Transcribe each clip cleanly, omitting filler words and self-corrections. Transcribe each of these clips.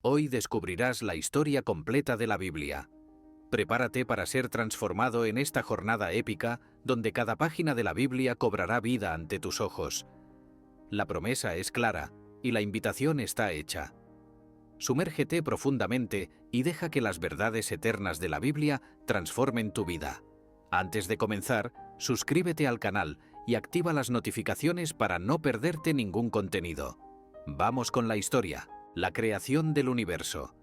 Hoy descubrirás la historia completa de la Biblia. Prepárate para ser transformado en esta jornada épica donde cada página de la Biblia cobrará vida ante tus ojos. La promesa es clara y la invitación está hecha. Sumérgete profundamente y deja que las verdades eternas de la Biblia transformen tu vida. Antes de comenzar, suscríbete al canal y activa las notificaciones para no perderte ningún contenido. Vamos con la historia, la creación del universo.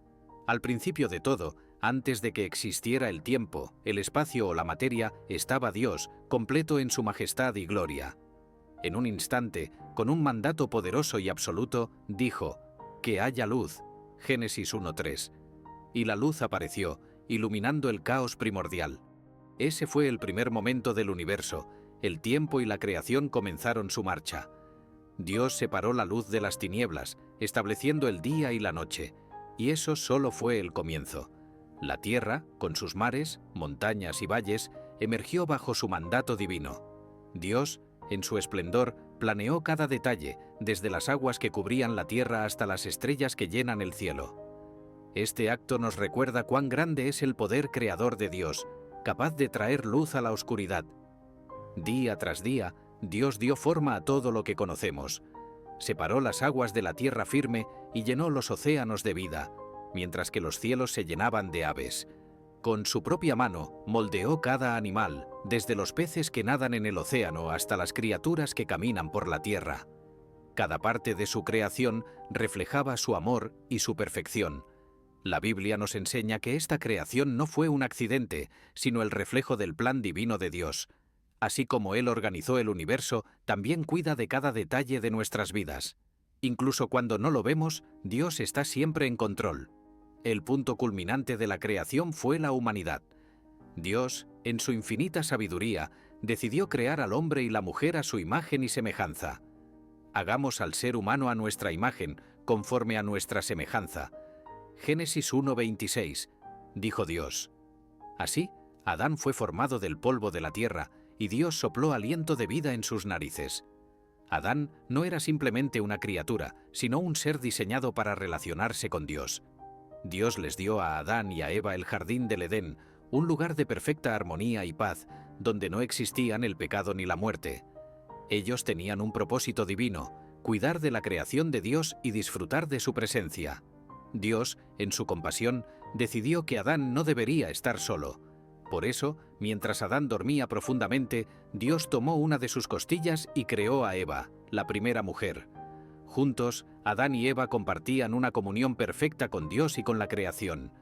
Al principio de todo, antes de que existiera el tiempo, el espacio o la materia, estaba Dios, completo en su majestad y gloria. En un instante, con un mandato poderoso y absoluto, dijo: «Que haya luz». Génesis 1:3. Y la luz apareció, iluminando el caos primordial. Ese fue el primer momento del universo. El tiempo y la creación comenzaron su marcha. Dios separó la luz de las tinieblas, estableciendo el día y la noche. Y eso solo fue el comienzo. La tierra, con sus mares, montañas y valles, emergió bajo su mandato divino. Dios, en su esplendor, planeó cada detalle, desde las aguas que cubrían la tierra hasta las estrellas que llenan el cielo. Este acto nos recuerda cuán grande es el poder creador de Dios, capaz de traer luz a la oscuridad. Día tras día, Dios dio forma a todo lo que conocemos. Separó las aguas de la tierra firme y llenó los océanos de vida, mientras que los cielos se llenaban de aves. Con su propia mano moldeó cada animal, desde los peces que nadan en el océano hasta las criaturas que caminan por la tierra. Cada parte de su creación reflejaba su amor y su perfección. La Biblia nos enseña que esta creación no fue un accidente, sino el reflejo del plan divino de Dios. Así como Él organizó el universo, también cuida de cada detalle de nuestras vidas. Incluso cuando no lo vemos, Dios está siempre en control. El punto culminante de la creación fue la humanidad. Dios, en su infinita sabiduría, decidió crear al hombre y la mujer a su imagen y semejanza. Hagamos al ser humano a nuestra imagen, conforme a nuestra semejanza. Génesis 1:26, dijo Dios. Así, Adán fue formado del polvo de la tierra, y Dios sopló aliento de vida en sus narices. Adán no era simplemente una criatura, sino un ser diseñado para relacionarse con Dios. Dios les dio a Adán y a Eva el jardín del Edén, un lugar de perfecta armonía y paz, donde no existían el pecado ni la muerte. Ellos tenían un propósito divino: cuidar de la creación de Dios y disfrutar de su presencia. Dios, en su compasión, decidió que Adán no debería estar solo. Por eso, mientras Adán dormía profundamente, Dios tomó una de sus costillas y creó a Eva, la primera mujer. Juntos, Adán y Eva compartían una comunión perfecta con Dios y con la creación.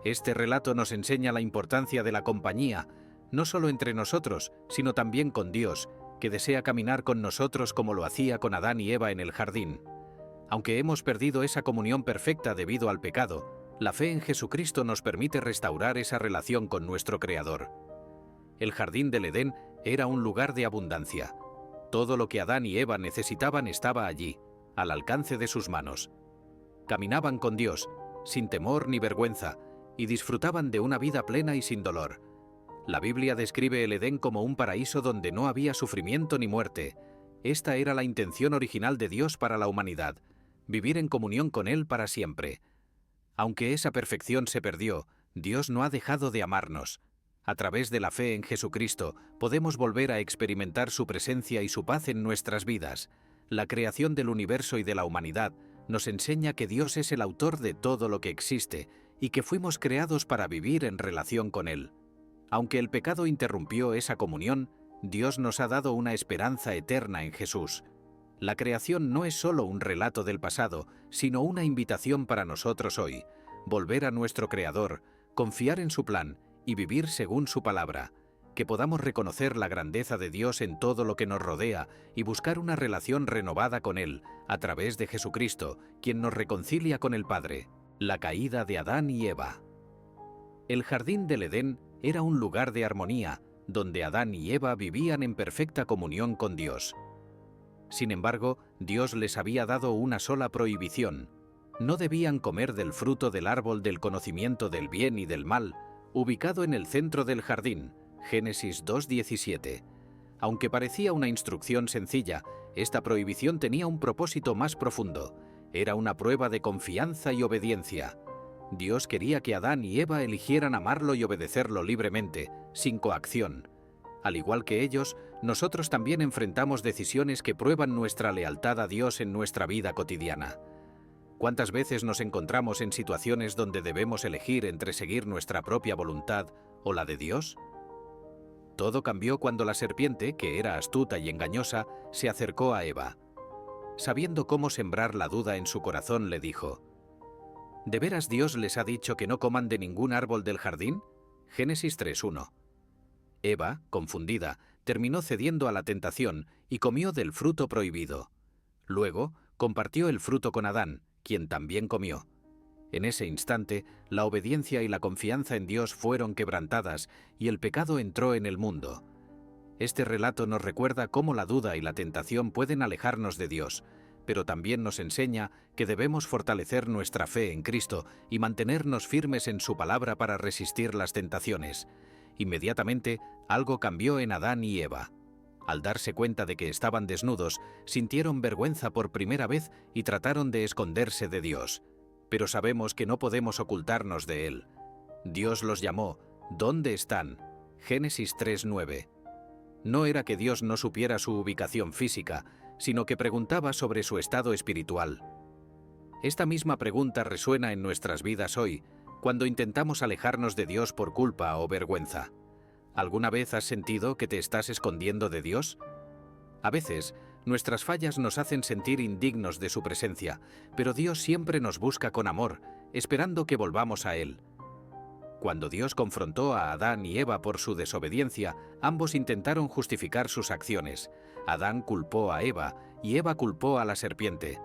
Este relato nos enseña la importancia de la compañía, no solo entre nosotros, sino también con Dios, que desea caminar con nosotros como lo hacía con Adán y Eva en el jardín. Aunque hemos perdido esa comunión perfecta debido al pecado, la fe en Jesucristo nos permite restaurar esa relación con nuestro Creador. El jardín del Edén era un lugar de abundancia. Todo lo que Adán y Eva necesitaban estaba allí, al alcance de sus manos. Caminaban con Dios, sin temor ni vergüenza, y disfrutaban de una vida plena y sin dolor. La Biblia describe el Edén como un paraíso donde no había sufrimiento ni muerte. Esta era la intención original de Dios para la humanidad: vivir en comunión con Él para siempre. Aunque esa perfección se perdió, Dios no ha dejado de amarnos. A través de la fe en Jesucristo, podemos volver a experimentar su presencia y su paz en nuestras vidas. La creación del universo y de la humanidad nos enseña que Dios es el autor de todo lo que existe y que fuimos creados para vivir en relación con Él. Aunque el pecado interrumpió esa comunión, Dios nos ha dado una esperanza eterna en Jesús. La creación no es solo un relato del pasado, sino una invitación para nosotros hoy: volver a nuestro Creador, confiar en su plan y vivir según su palabra. Que podamos reconocer la grandeza de Dios en todo lo que nos rodea y buscar una relación renovada con Él a través de Jesucristo, quien nos reconcilia con el Padre. La caída de Adán y Eva. El jardín del Edén era un lugar de armonía, donde Adán y Eva vivían en perfecta comunión con Dios. Sin embargo, Dios les había dado una sola prohibición: no debían comer del fruto del árbol del conocimiento del bien y del mal, ubicado en el centro del jardín. Génesis 2:17. Aunque parecía una instrucción sencilla, esta prohibición tenía un propósito más profundo. Era una prueba de confianza y obediencia. Dios quería que Adán y Eva eligieran amarlo y obedecerlo libremente, sin coacción. Al igual que ellos, nosotros también enfrentamos decisiones que prueban nuestra lealtad a Dios en nuestra vida cotidiana. ¿Cuántas veces nos encontramos en situaciones donde debemos elegir entre seguir nuestra propia voluntad o la de Dios? Todo cambió cuando la serpiente, que era astuta y engañosa, se acercó a Eva. Sabiendo cómo sembrar la duda en su corazón, le dijo: ¿De veras Dios les ha dicho que no coman de ningún árbol del jardín? Génesis 3:1. Eva, confundida, terminó cediendo a la tentación y comió del fruto prohibido. Luego, compartió el fruto con Adán, quien también comió. En ese instante, la obediencia y la confianza en Dios fueron quebrantadas y el pecado entró en el mundo. Este relato nos recuerda cómo la duda y la tentación pueden alejarnos de Dios, pero también nos enseña que debemos fortalecer nuestra fe en Cristo y mantenernos firmes en su palabra para resistir las tentaciones. Inmediatamente, algo cambió en Adán y Eva. Al darse cuenta de que estaban desnudos, sintieron vergüenza por primera vez y trataron de esconderse de Dios. Pero sabemos que no podemos ocultarnos de Él. Dios los llamó: ¿Dónde están? Génesis 3:9. No era que Dios no supiera su ubicación física, sino que preguntaba sobre su estado espiritual. Esta misma pregunta resuena en nuestras vidas hoy, cuando intentamos alejarnos de Dios por culpa o vergüenza. ¿Alguna vez has sentido que te estás escondiendo de Dios? A veces, nuestras fallas nos hacen sentir indignos de su presencia, pero Dios siempre nos busca con amor, esperando que volvamos a Él. Cuando Dios confrontó a Adán y Eva por su desobediencia, ambos intentaron justificar sus acciones. Adán culpó a Eva y Eva culpó a la serpiente.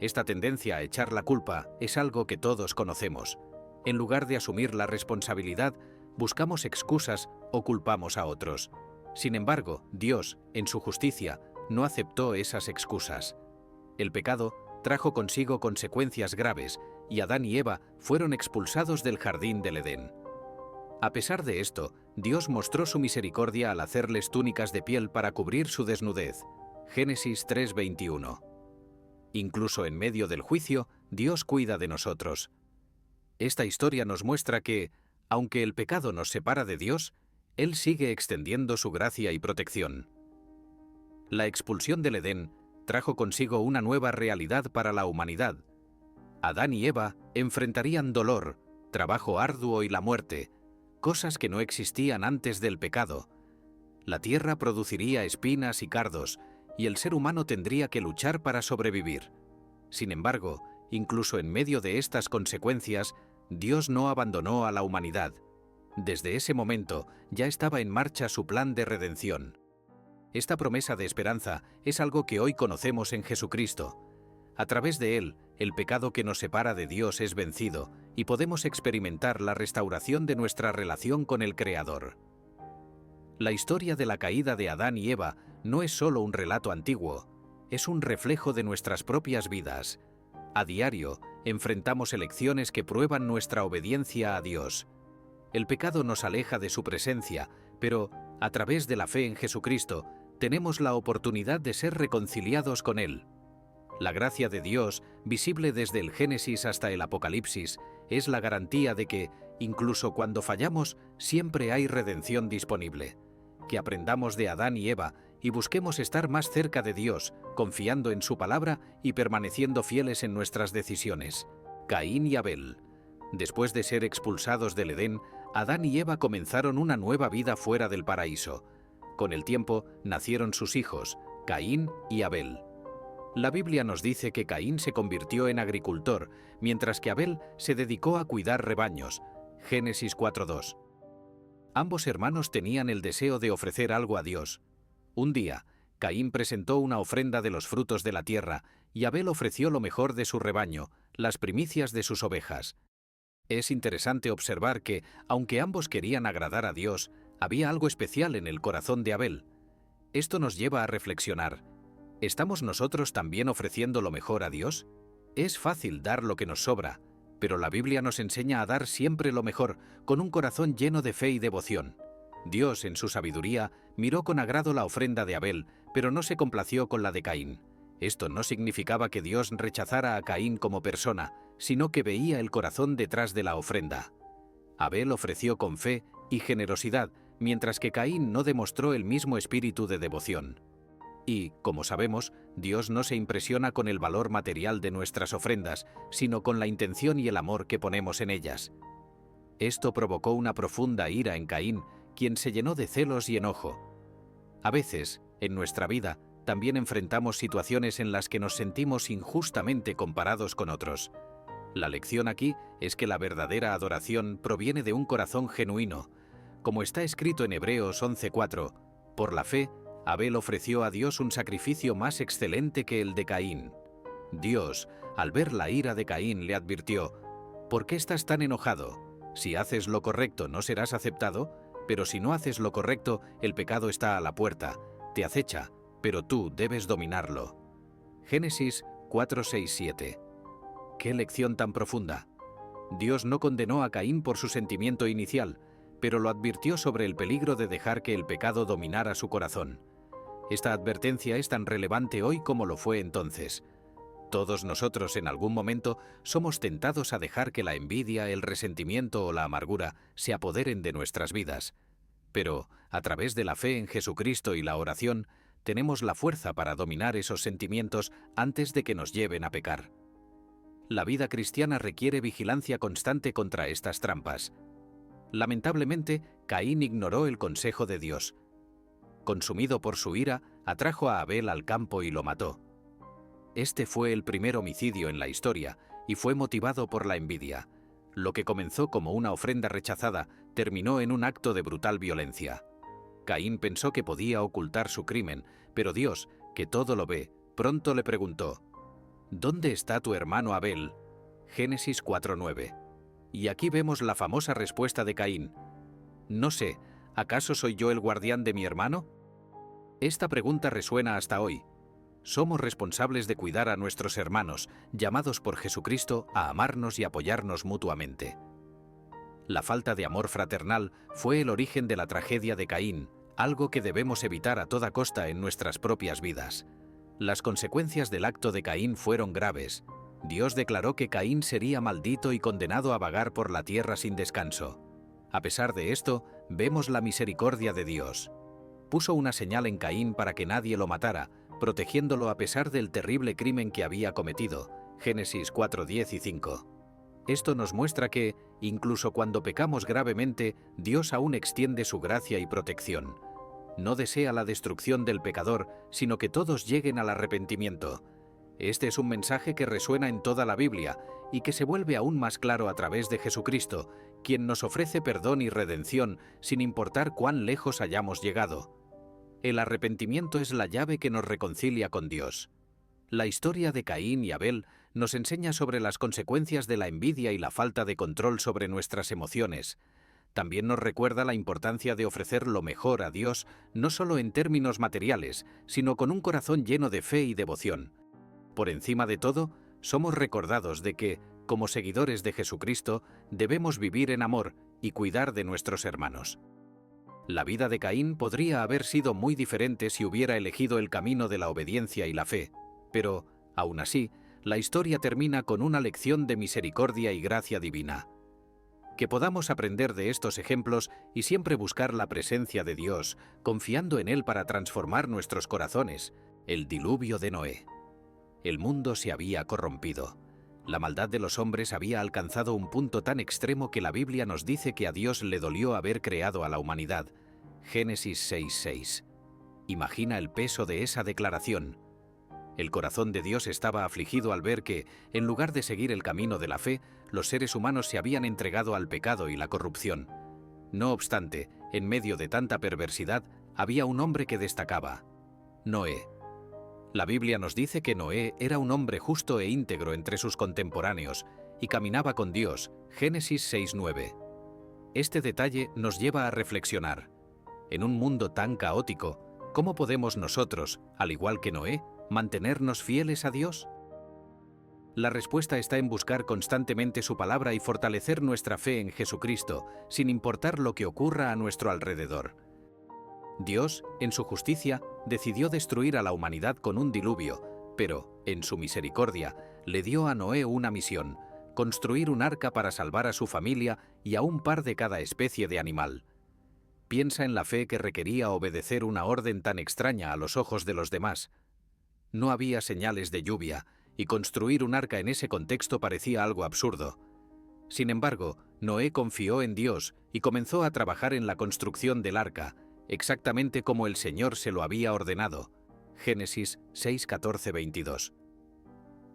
Esta tendencia a echar la culpa es algo que todos conocemos. En lugar de asumir la responsabilidad, buscamos excusas o culpamos a otros. Sin embargo, Dios, en su justicia, no aceptó esas excusas. El pecado trajo consigo consecuencias graves y Adán y Eva fueron expulsados del jardín del Edén. A pesar de esto, Dios mostró su misericordia al hacerles túnicas de piel para cubrir su desnudez. Génesis 3:21. Incluso en medio del juicio, Dios cuida de nosotros. Esta historia nos muestra que, aunque el pecado nos separa de Dios, Él sigue extendiendo su gracia y protección. La expulsión del Edén trajo consigo una nueva realidad para la humanidad. Adán y Eva enfrentarían dolor, trabajo arduo y la muerte, cosas que no existían antes del pecado. La tierra produciría espinas y cardos, y el ser humano tendría que luchar para sobrevivir. Sin embargo, incluso en medio de estas consecuencias, Dios no abandonó a la humanidad. Desde ese momento ya estaba en marcha su plan de redención. Esta promesa de esperanza es algo que hoy conocemos en Jesucristo. A través de Él, el pecado que nos separa de Dios es vencido y podemos experimentar la restauración de nuestra relación con el Creador. La historia de la caída de Adán y Eva no es solo un relato antiguo, es un reflejo de nuestras propias vidas. A diario, enfrentamos elecciones que prueban nuestra obediencia a Dios. El pecado nos aleja de su presencia, pero, a través de la fe en Jesucristo, tenemos la oportunidad de ser reconciliados con Él. La gracia de Dios, visible desde el Génesis hasta el Apocalipsis, es la garantía de que, incluso cuando fallamos, siempre hay redención disponible. Que aprendamos de Adán y Eva y busquemos estar más cerca de Dios, confiando en su palabra y permaneciendo fieles en nuestras decisiones. Caín y Abel. Después de ser expulsados del Edén, Adán y Eva comenzaron una nueva vida fuera del paraíso. Con el tiempo nacieron sus hijos, Caín y Abel. La Biblia nos dice que Caín se convirtió en agricultor, mientras que Abel se dedicó a cuidar rebaños. Génesis 4:2. Ambos hermanos tenían el deseo de ofrecer algo a Dios. Un día, Caín presentó una ofrenda de los frutos de la tierra y Abel ofreció lo mejor de su rebaño, las primicias de sus ovejas. Es interesante observar que, aunque ambos querían agradar a Dios, había algo especial en el corazón de Abel. Esto nos lleva a reflexionar. ¿Estamos nosotros también ofreciendo lo mejor a Dios? Es fácil dar lo que nos sobra, pero la Biblia nos enseña a dar siempre lo mejor, con un corazón lleno de fe y devoción. Dios, en su sabiduría, miró con agrado la ofrenda de Abel, pero no se complació con la de Caín. Esto no significaba que Dios rechazara a Caín como persona, sino que veía el corazón detrás de la ofrenda. Abel ofreció con fe y generosidad, mientras que Caín no demostró el mismo espíritu de devoción. Y, como sabemos, Dios no se impresiona con el valor material de nuestras ofrendas, sino con la intención y el amor que ponemos en ellas. Esto provocó una profunda ira en Caín, quien se llenó de celos y enojo. A veces, en nuestra vida, también enfrentamos situaciones en las que nos sentimos injustamente comparados con otros. La lección aquí es que la verdadera adoración proviene de un corazón genuino. Como está escrito en Hebreos 11:4, por la fe, Abel ofreció a Dios un sacrificio más excelente que el de Caín. Dios, al ver la ira de Caín, le advirtió: ¿por qué estás tan enojado? Si haces lo correcto no serás aceptado, pero si no haces lo correcto, el pecado está a la puerta, te acecha, pero tú debes dominarlo. Génesis 4:6-7. ¡Qué lección tan profunda! Dios no condenó a Caín por su sentimiento inicial, pero lo advirtió sobre el peligro de dejar que el pecado dominara su corazón. Esta advertencia es tan relevante hoy como lo fue entonces. Todos nosotros en algún momento somos tentados a dejar que la envidia, el resentimiento o la amargura se apoderen de nuestras vidas. Pero, a través de la fe en Jesucristo y la oración, tenemos la fuerza para dominar esos sentimientos antes de que nos lleven a pecar. La vida cristiana requiere vigilancia constante contra estas trampas. Lamentablemente, Caín ignoró el consejo de Dios. Consumido por su ira, atrajo a Abel al campo y lo mató. Este fue el primer homicidio en la historia y fue motivado por la envidia. Lo que comenzó como una ofrenda rechazada terminó en un acto de brutal violencia. Caín pensó que podía ocultar su crimen, pero Dios, que todo lo ve, pronto le preguntó: ¿dónde está tu hermano Abel? Génesis 4:9. Y aquí vemos la famosa respuesta de Caín: no sé, ¿acaso soy yo el guardián de mi hermano? Esta pregunta resuena hasta hoy. Somos responsables de cuidar a nuestros hermanos, llamados por Jesucristo a amarnos y apoyarnos mutuamente. La falta de amor fraternal fue el origen de la tragedia de Caín, algo que debemos evitar a toda costa en nuestras propias vidas. Las consecuencias del acto de Caín fueron graves. Dios declaró que Caín sería maldito y condenado a vagar por la tierra sin descanso. A pesar de esto, vemos la misericordia de Dios. Puso una señal en Caín para que nadie lo matara, protegiéndolo a pesar del terrible crimen que había cometido. Génesis 4:10 y 5. Esto nos muestra que, incluso cuando pecamos gravemente, Dios aún extiende su gracia y protección. No desea la destrucción del pecador, sino que todos lleguen al arrepentimiento. Este es un mensaje que resuena en toda la Biblia y que se vuelve aún más claro a través de Jesucristo, quien nos ofrece perdón y redención sin importar cuán lejos hayamos llegado. El arrepentimiento es la llave que nos reconcilia con Dios. La historia de Caín y Abel nos enseña sobre las consecuencias de la envidia y la falta de control sobre nuestras emociones. También nos recuerda la importancia de ofrecer lo mejor a Dios, no solo en términos materiales, sino con un corazón lleno de fe y devoción. Por encima de todo, somos recordados de que, como seguidores de Jesucristo, debemos vivir en amor y cuidar de nuestros hermanos. La vida de Caín podría haber sido muy diferente si hubiera elegido el camino de la obediencia y la fe, pero, aún así, la historia termina con una lección de misericordia y gracia divina. Que podamos aprender de estos ejemplos y siempre buscar la presencia de Dios, confiando en Él para transformar nuestros corazones. El diluvio de Noé. El mundo se había corrompido. La maldad de los hombres había alcanzado un punto tan extremo que la Biblia nos dice que a Dios le dolió haber creado a la humanidad. Génesis 6:6. Imagina el peso de esa declaración. El corazón de Dios estaba afligido al ver que, en lugar de seguir el camino de la fe, los seres humanos se habían entregado al pecado y la corrupción. No obstante, en medio de tanta perversidad, había un hombre que destacaba: Noé. La Biblia nos dice que Noé era un hombre justo e íntegro entre sus contemporáneos y caminaba con Dios. Génesis 6:9. Este detalle nos lleva a reflexionar. En un mundo tan caótico, ¿cómo podemos nosotros, al igual que Noé, mantenernos fieles a Dios? La respuesta está en buscar constantemente su palabra y fortalecer nuestra fe en Jesucristo, sin importar lo que ocurra a nuestro alrededor. Dios, en su justicia, decidió destruir a la humanidad con un diluvio, Pero, en su misericordia, le dio a Noé una misión: construir un arca para salvar a su familia y a un par de cada especie de animal. Piensa en la fe que requería obedecer una orden tan extraña a los ojos de los demás. No había señales de lluvia, y construir un arca en ese contexto parecía algo absurdo. Sin embargo, Noé confió en Dios y comenzó a trabajar en la construcción del arca, exactamente como el Señor se lo había ordenado. Génesis 6, 14, 22.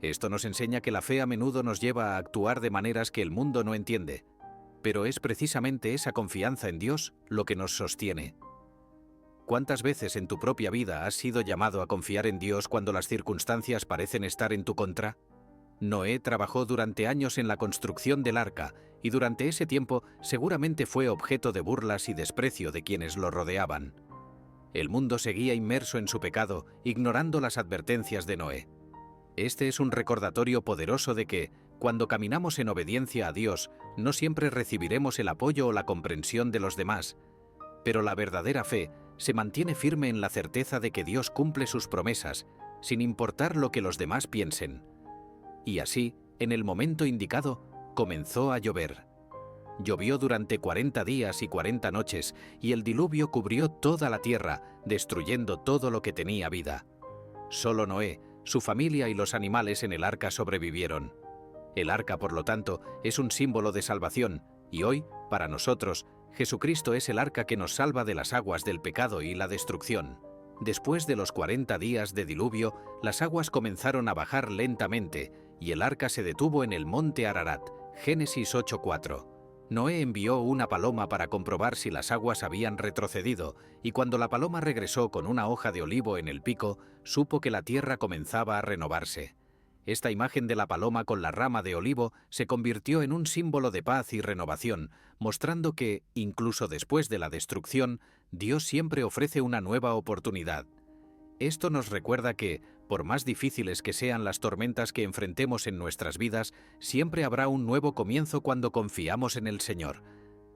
Esto nos enseña que la fe a menudo nos lleva a actuar de maneras que el mundo no entiende, pero es precisamente esa confianza en Dios lo que nos sostiene. ¿Cuántas veces en tu propia vida has sido llamado a confiar en Dios cuando las circunstancias parecen estar en tu contra? Noé trabajó durante años en la construcción del arca, y durante ese tiempo seguramente fue objeto de burlas y desprecio de quienes lo rodeaban. El mundo seguía inmerso en su pecado, ignorando las advertencias de Noé. Este es un recordatorio poderoso de que, cuando caminamos en obediencia a Dios, no siempre recibiremos el apoyo o la comprensión de los demás, pero la verdadera fe se mantiene firme en la certeza de que Dios cumple sus promesas, sin importar lo que los demás piensen. Y así, en el momento indicado, comenzó a llover. Llovió durante 40 días y 40 noches, y el diluvio cubrió toda la tierra, destruyendo todo lo que tenía vida. Solo Noé, su familia y los animales en el arca sobrevivieron. El arca, por lo tanto, es un símbolo de salvación, y hoy, para nosotros, Jesucristo es el arca que nos salva de las aguas del pecado y la destrucción. Después de los 40 días de diluvio, las aguas comenzaron a bajar lentamente, y el arca se detuvo en el monte Ararat. Génesis 8:4. Noé envió una paloma para comprobar si las aguas habían retrocedido, y cuando la paloma regresó con una hoja de olivo en el pico, supo que la tierra comenzaba a renovarse. Esta imagen de la paloma con la rama de olivo se convirtió en un símbolo de paz y renovación, mostrando que, incluso después de la destrucción, Dios siempre ofrece una nueva oportunidad. Esto nos recuerda que, por más difíciles que sean las tormentas que enfrentemos en nuestras vidas, siempre habrá un nuevo comienzo cuando confiamos en el Señor.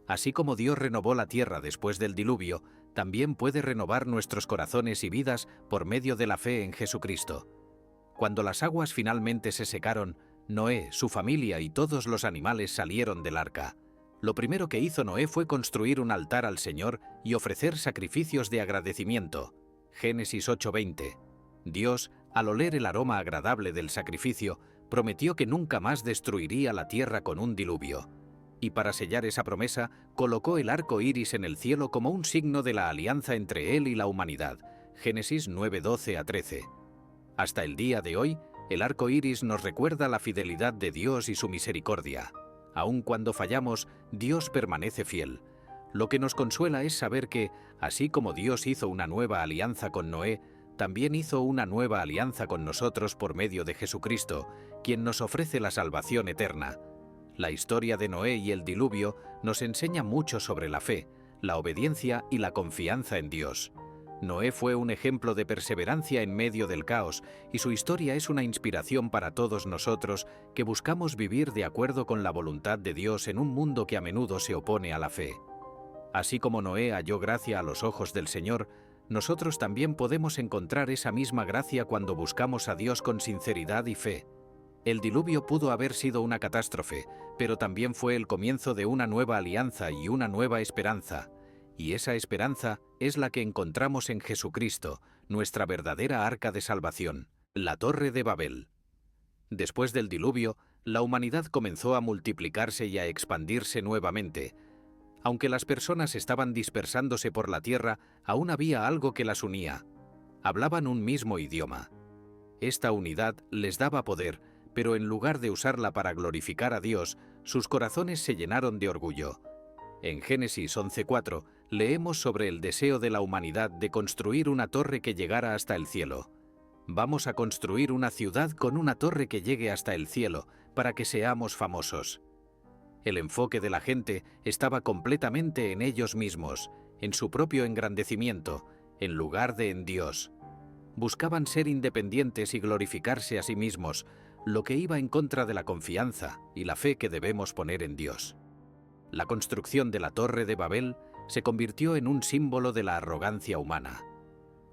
Así como Dios renovó la tierra después del diluvio, también puede renovar nuestros corazones y vidas por medio de la fe en Jesucristo. Cuando las aguas finalmente se secaron, Noé, su familia y todos los animales salieron del arca. Lo primero que hizo Noé fue construir un altar al Señor y ofrecer sacrificios de agradecimiento. Génesis 8:20. Dios, al oler el aroma agradable del sacrificio, prometió que nunca más destruiría la tierra con un diluvio. Y para sellar esa promesa, colocó el arco iris en el cielo como un signo de la alianza entre él y la humanidad. Génesis 9:12-13. Hasta el día de hoy, el arco iris nos recuerda la fidelidad de Dios y su misericordia. Aun cuando fallamos, Dios permanece fiel. Lo que nos consuela es saber que, así como Dios hizo una nueva alianza con Noé, también hizo una nueva alianza con nosotros por medio de Jesucristo, quien nos ofrece la salvación eterna. La historia de Noé y el diluvio nos enseña mucho sobre la fe, la obediencia y la confianza en Dios. Noé fue un ejemplo de perseverancia en medio del caos, y su historia es una inspiración para todos nosotros que buscamos vivir de acuerdo con la voluntad de Dios en un mundo que a menudo se opone a la fe. Así como Noé halló gracia a los ojos del Señor, nosotros también podemos encontrar esa misma gracia cuando buscamos a Dios con sinceridad y fe. El diluvio pudo haber sido una catástrofe, pero también fue el comienzo de una nueva alianza y una nueva esperanza. Y esa esperanza es la que encontramos en Jesucristo, nuestra verdadera arca de salvación, la Torre de Babel. Después del diluvio, la humanidad comenzó a multiplicarse y a expandirse nuevamente. Aunque las personas estaban dispersándose por la tierra, aún había algo que las unía. Hablaban un mismo idioma. Esta unidad les daba poder, pero en lugar de usarla para glorificar a Dios, sus corazones se llenaron de orgullo. En Génesis 11:4 leemos sobre el deseo de la humanidad de construir una torre que llegara hasta el cielo. Vamos a construir una ciudad con una torre que llegue hasta el cielo, para que seamos famosos. El enfoque de la gente estaba completamente en ellos mismos, en su propio engrandecimiento, en lugar de en Dios. Buscaban ser independientes y glorificarse a sí mismos, lo que iba en contra de la confianza y la fe que debemos poner en Dios. La construcción de la Torre de Babel se convirtió en un símbolo de la arrogancia humana.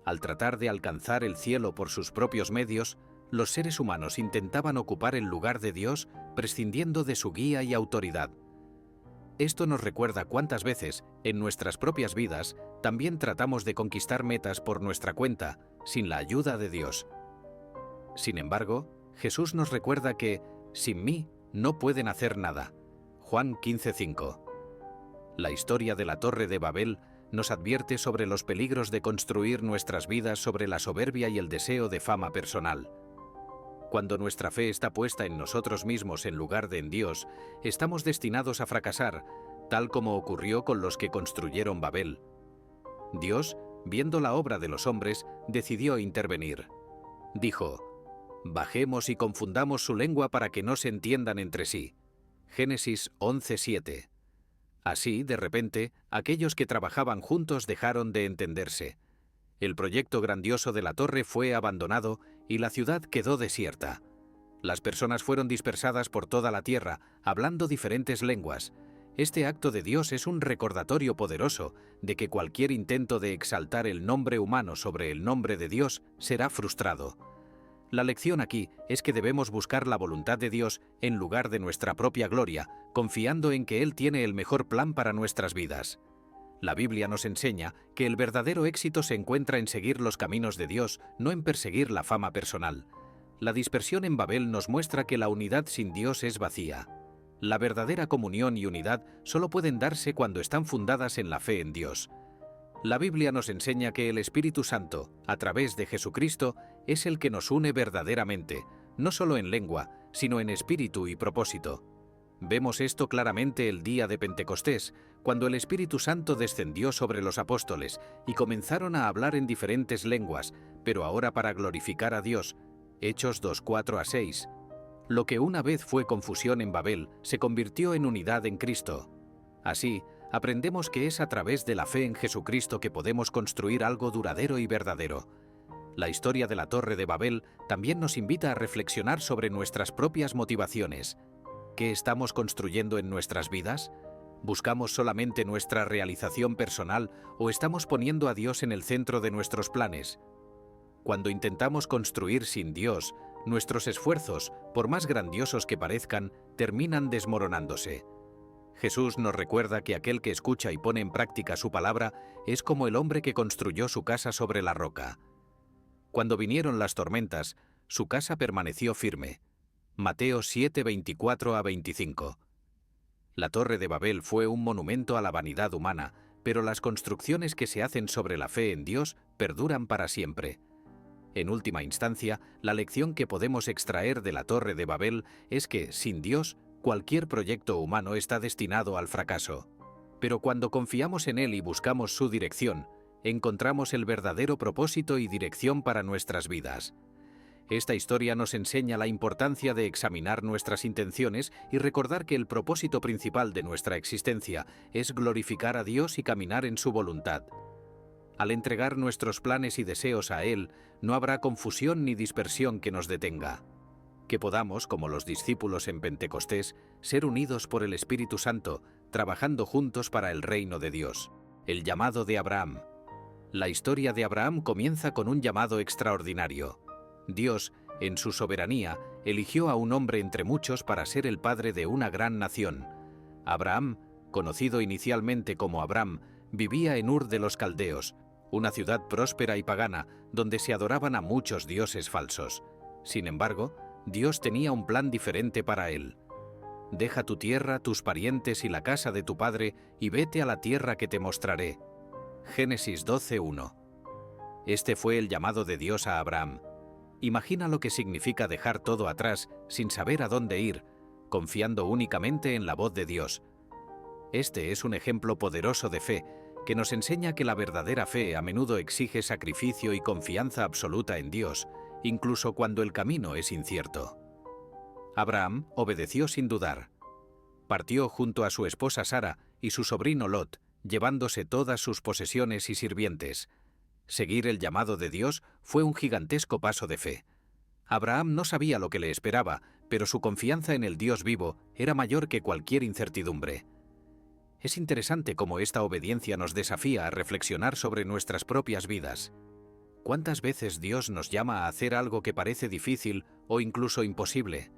Al tratar de alcanzar el cielo por sus propios medios, los seres humanos intentaban ocupar el lugar de Dios prescindiendo de su guía y autoridad. Esto nos recuerda cuántas veces, en nuestras propias vidas, también tratamos de conquistar metas por nuestra cuenta, sin la ayuda de Dios. Sin embargo, Jesús nos recuerda que, sin mí, no pueden hacer nada. Juan 15:5. La historia de la Torre de Babel nos advierte sobre los peligros de construir nuestras vidas sobre la soberbia y el deseo de fama personal. Cuando nuestra fe está puesta en nosotros mismos en lugar de en Dios, estamos destinados a fracasar, tal como ocurrió con los que construyeron Babel. Dios, viendo la obra de los hombres, decidió intervenir. Dijo: «Bajemos y confundamos su lengua para que no se entiendan entre sí». Génesis 11:7. Así, de repente, aquellos que trabajaban juntos dejaron de entenderse. El proyecto grandioso de la torre fue abandonado y la ciudad quedó desierta. Las personas fueron dispersadas por toda la tierra, hablando diferentes lenguas. Este acto de Dios es un recordatorio poderoso de que cualquier intento de exaltar el nombre humano sobre el nombre de Dios será frustrado. La lección aquí es que debemos buscar la voluntad de Dios en lugar de nuestra propia gloria, confiando en que Él tiene el mejor plan para nuestras vidas. La Biblia nos enseña que el verdadero éxito se encuentra en seguir los caminos de Dios, no en perseguir la fama personal. La dispersión en Babel nos muestra que la unidad sin Dios es vacía. La verdadera comunión y unidad solo pueden darse cuando están fundadas en la fe en Dios. La Biblia nos enseña que el Espíritu Santo, a través de Jesucristo, es el que nos une verdaderamente, no solo en lengua, sino en espíritu y propósito. Vemos esto claramente el día de Pentecostés, cuando el Espíritu Santo descendió sobre los apóstoles y comenzaron a hablar en diferentes lenguas, pero ahora para glorificar a Dios. Hechos 2:4-6. Lo que una vez fue confusión en Babel se convirtió en unidad en Cristo. Así, aprendemos que es a través de la fe en Jesucristo que podemos construir algo duradero y verdadero. La historia de la Torre de Babel también nos invita a reflexionar sobre nuestras propias motivaciones. ¿Qué estamos construyendo en nuestras vidas? ¿Buscamos solamente nuestra realización personal o estamos poniendo a Dios en el centro de nuestros planes? Cuando intentamos construir sin Dios, nuestros esfuerzos, por más grandiosos que parezcan, terminan desmoronándose. Jesús nos recuerda que aquel que escucha y pone en práctica su palabra es como el hombre que construyó su casa sobre la roca. Cuando vinieron las tormentas, su casa permaneció firme. Mateo 7:24-25. La Torre de Babel fue un monumento a la vanidad humana, pero las construcciones que se hacen sobre la fe en Dios perduran para siempre. En última instancia, la lección que podemos extraer de la Torre de Babel es que, sin Dios, cualquier proyecto humano está destinado al fracaso. Pero cuando confiamos en Él y buscamos su dirección, encontramos el verdadero propósito y dirección para nuestras vidas. Esta historia nos enseña la importancia de examinar nuestras intenciones y recordar que el propósito principal de nuestra existencia es glorificar a Dios y caminar en su voluntad. Al entregar nuestros planes y deseos a Él, no habrá confusión ni dispersión que nos detenga. Que podamos, como los discípulos en Pentecostés, ser unidos por el Espíritu Santo, trabajando juntos para el reino de Dios. El llamado de Abraham. La historia de Abraham comienza con un llamado extraordinario. Dios, en su soberanía, eligió a un hombre entre muchos para ser el padre de una gran nación. Abraham, conocido inicialmente como Abram, vivía en Ur de los Caldeos, una ciudad próspera y pagana, donde se adoraban a muchos dioses falsos. Sin embargo, Dios tenía un plan diferente para él. Deja tu tierra, tus parientes y la casa de tu padre, y vete a la tierra que te mostraré. Génesis 12:1. Este fue el llamado de Dios a Abraham. Imagina lo que significa dejar todo atrás sin saber a dónde ir, confiando únicamente en la voz de Dios. Este es un ejemplo poderoso de fe que nos enseña que la verdadera fe a menudo exige sacrificio y confianza absoluta en Dios, incluso cuando el camino es incierto. Abraham obedeció sin dudar. Partió junto a su esposa Sara y su sobrino Lot, llevándose todas sus posesiones y sirvientes. Seguir el llamado de Dios fue un gigantesco paso de fe. Abraham no sabía lo que le esperaba, pero su confianza en el Dios vivo era mayor que cualquier incertidumbre. Es interesante cómo esta obediencia nos desafía a reflexionar sobre nuestras propias vidas. ¿Cuántas veces Dios nos llama a hacer algo que parece difícil o incluso imposible?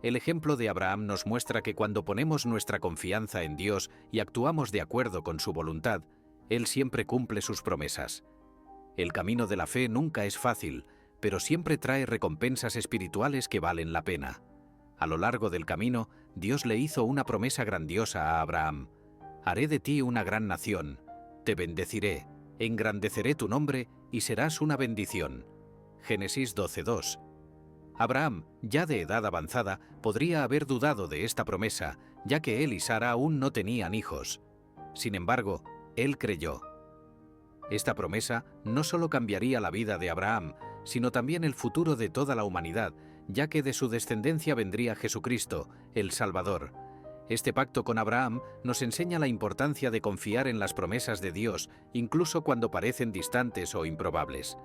El ejemplo de Abraham nos muestra que cuando ponemos nuestra confianza en Dios y actuamos de acuerdo con su voluntad, Él siempre cumple sus promesas. El camino de la fe nunca es fácil, pero siempre trae recompensas espirituales que valen la pena. A lo largo del camino, Dios le hizo una promesa grandiosa a Abraham. Haré de ti una gran nación, te bendeciré, engrandeceré tu nombre y serás una bendición. Génesis 12:2. Abraham, ya de edad avanzada, podría haber dudado de esta promesa, ya que él y Sara aún no tenían hijos. Sin embargo, él creyó. Esta promesa no solo cambiaría la vida de Abraham, sino también el futuro de toda la humanidad, ya que de su descendencia vendría Jesucristo, el Salvador. Este pacto con Abraham nos enseña la importancia de confiar en las promesas de Dios, incluso cuando parecen distantes o improbables.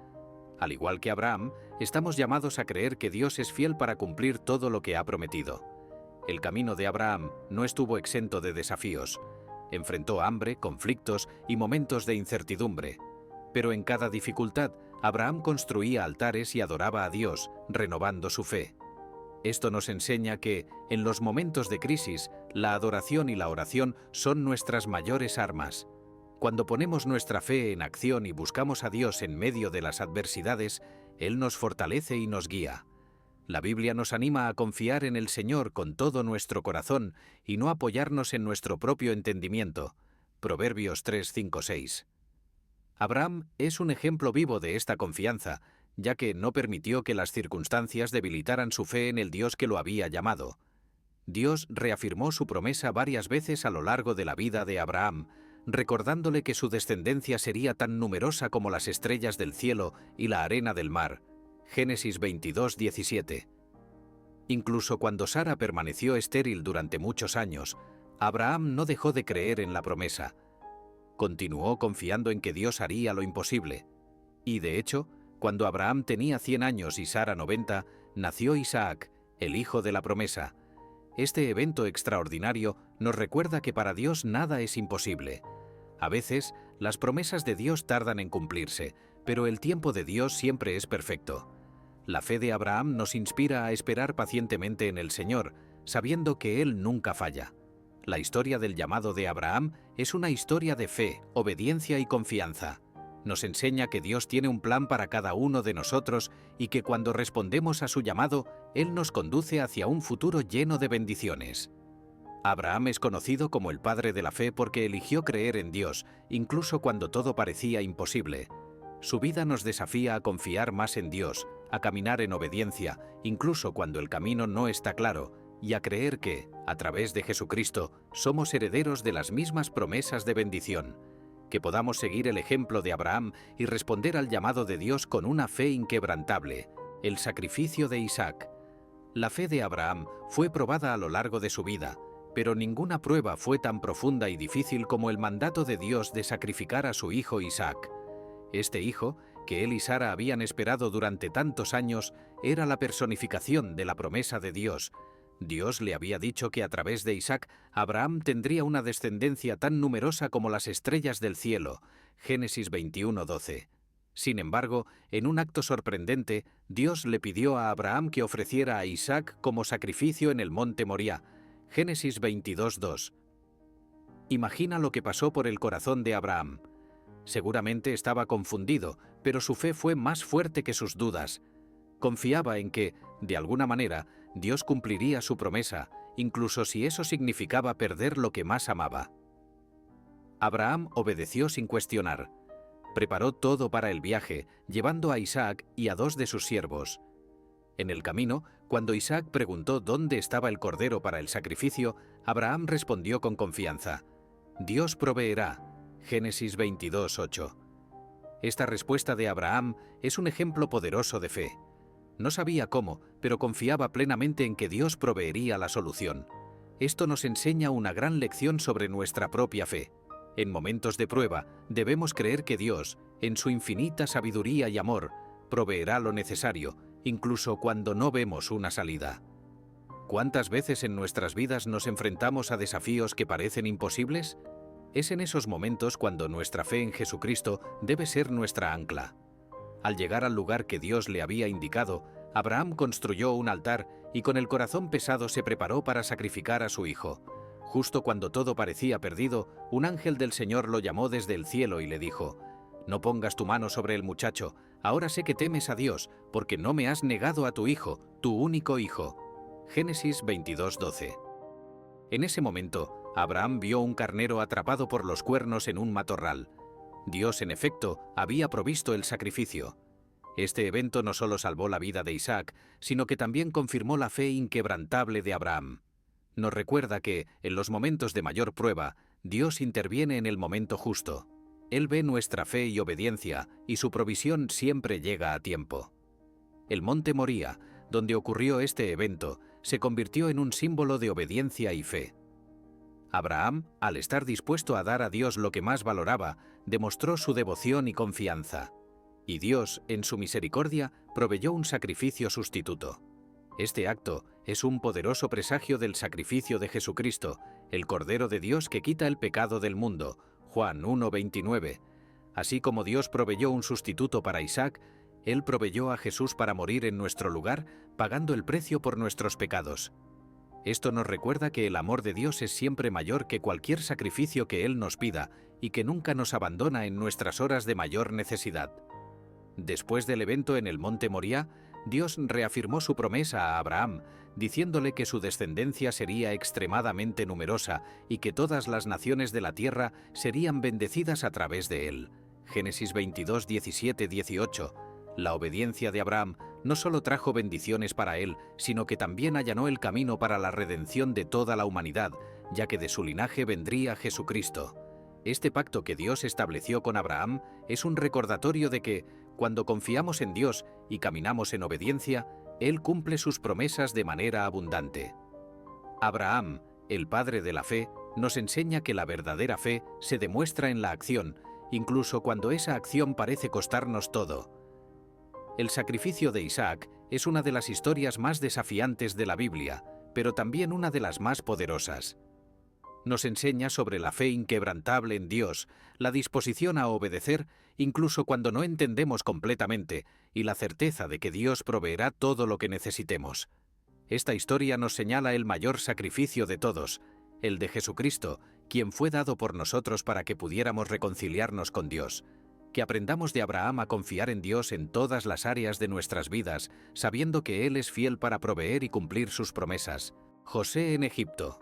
Al igual que Abraham, estamos llamados a creer que Dios es fiel para cumplir todo lo que ha prometido. El camino de Abraham no estuvo exento de desafíos. Enfrentó hambre, conflictos y momentos de incertidumbre. Pero en cada dificultad, Abraham construía altares y adoraba a Dios, renovando su fe. Esto nos enseña que, en los momentos de crisis, la adoración y la oración son nuestras mayores armas. Cuando ponemos nuestra fe en acción y buscamos a Dios en medio de las adversidades, Él nos fortalece y nos guía. La Biblia nos anima a confiar en el Señor con todo nuestro corazón y no apoyarnos en nuestro propio entendimiento. Proverbios 3, 5, 6. Abraham es un ejemplo vivo de esta confianza, ya que no permitió que las circunstancias debilitaran su fe en el Dios que lo había llamado. Dios reafirmó su promesa varias veces a lo largo de la vida de Abraham, recordándole que su descendencia sería tan numerosa como las estrellas del cielo y la arena del mar. Génesis 22, 17. Incluso cuando Sara permaneció estéril durante muchos años, Abraham no dejó de creer en la promesa. Continuó confiando en que Dios haría lo imposible. Y de hecho, cuando Abraham tenía 100 años y Sara 90, nació Isaac, el hijo de la promesa. Este evento extraordinario nos recuerda que para Dios nada es imposible. A veces, las promesas de Dios tardan en cumplirse, pero el tiempo de Dios siempre es perfecto. La fe de Abraham nos inspira a esperar pacientemente en el Señor, sabiendo que Él nunca falla. La historia del llamado de Abraham es una historia de fe, obediencia y confianza. Nos enseña que Dios tiene un plan para cada uno de nosotros y que cuando respondemos a su llamado, Él nos conduce hacia un futuro lleno de bendiciones. Abraham es conocido como el padre de la fe porque eligió creer en Dios, incluso cuando todo parecía imposible. Su vida nos desafía a confiar más en Dios, a caminar en obediencia, incluso cuando el camino no está claro, y a creer que, a través de Jesucristo, somos herederos de las mismas promesas de bendición. Que podamos seguir el ejemplo de Abraham y responder al llamado de Dios con una fe inquebrantable, el sacrificio de Isaac. La fe de Abraham fue probada a lo largo de su vida, pero ninguna prueba fue tan profunda y difícil como el mandato de Dios de sacrificar a su hijo Isaac. Este hijo, que él y Sara habían esperado durante tantos años, era la personificación de la promesa de Dios. Dios le había dicho que a través de Isaac, Abraham tendría una descendencia tan numerosa como las estrellas del cielo. Génesis 21:12. Sin embargo, en un acto sorprendente, Dios le pidió a Abraham que ofreciera a Isaac como sacrificio en el monte Moriah. Génesis 22:2. Imagina lo que pasó por el corazón de Abraham. Seguramente estaba confundido, pero su fe fue más fuerte que sus dudas. Confiaba en que, de alguna manera, Dios cumpliría su promesa, incluso si eso significaba perder lo que más amaba. Abraham obedeció sin cuestionar. Preparó todo para el viaje, llevando a Isaac y a 2 de sus siervos. En el camino, cuando Isaac preguntó dónde estaba el cordero para el sacrificio, Abraham respondió con confianza: Dios proveerá. Génesis 22:8. Esta respuesta de Abraham es un ejemplo poderoso de fe. No sabía cómo, pero confiaba plenamente en que Dios proveería la solución. Esto nos enseña una gran lección sobre nuestra propia fe. En momentos de prueba, debemos creer que Dios, en su infinita sabiduría y amor, proveerá lo necesario, incluso cuando no vemos una salida. ¿Cuántas veces en nuestras vidas nos enfrentamos a desafíos que parecen imposibles? Es en esos momentos cuando nuestra fe en Jesucristo debe ser nuestra ancla. Al llegar al lugar que Dios le había indicado, Abraham construyó un altar y con el corazón pesado se preparó para sacrificar a su hijo. Justo cuando todo parecía perdido, un ángel del Señor lo llamó desde el cielo y le dijo: «No pongas tu mano sobre el muchacho, ahora sé que temes a Dios, porque no me has negado a tu hijo, tu único hijo». Génesis 22:12. En ese momento, Abraham vio un carnero atrapado por los cuernos en un matorral. Dios, en efecto, había provisto el sacrificio. Este evento no solo salvó la vida de Isaac, sino que también confirmó la fe inquebrantable de Abraham. Nos recuerda que, en los momentos de mayor prueba, Dios interviene en el momento justo. Él ve nuestra fe y obediencia, y su provisión siempre llega a tiempo. El monte Moría, donde ocurrió este evento, se convirtió en un símbolo de obediencia y fe. Abraham, al estar dispuesto a dar a Dios lo que más valoraba, demostró su devoción y confianza. Y Dios, en su misericordia, proveyó un sacrificio sustituto. Este acto es un poderoso presagio del sacrificio de Jesucristo, el Cordero de Dios que quita el pecado del mundo, Juan 1:29. Así como Dios proveyó un sustituto para Isaac, Él proveyó a Jesús para morir en nuestro lugar, pagando el precio por nuestros pecados. Esto nos recuerda que el amor de Dios es siempre mayor que cualquier sacrificio que Él nos pida y que nunca nos abandona en nuestras horas de mayor necesidad. Después del evento en el monte Moría, Dios reafirmó su promesa a Abraham, diciéndole que su descendencia sería extremadamente numerosa y que todas las naciones de la tierra serían bendecidas a través de él. Génesis 22, 17, 18. La obediencia de Abraham no solo trajo bendiciones para él, sino que también allanó el camino para la redención de toda la humanidad, ya que de su linaje vendría Jesucristo. Este pacto que Dios estableció con Abraham es un recordatorio de que, cuando confiamos en Dios y caminamos en obediencia, Él cumple sus promesas de manera abundante. Abraham, el padre de la fe, nos enseña que la verdadera fe se demuestra en la acción, incluso cuando esa acción parece costarnos todo. El sacrificio de Isaac es una de las historias más desafiantes de la Biblia, pero también una de las más poderosas. Nos enseña sobre la fe inquebrantable en Dios, la disposición a obedecer incluso cuando no entendemos completamente, y la certeza de que Dios proveerá todo lo que necesitemos. Esta historia nos señala el mayor sacrificio de todos, el de Jesucristo, quien fue dado por nosotros para que pudiéramos reconciliarnos con Dios. Que aprendamos de Abraham a confiar en Dios en todas las áreas de nuestras vidas, sabiendo que Él es fiel para proveer y cumplir sus promesas. José en Egipto.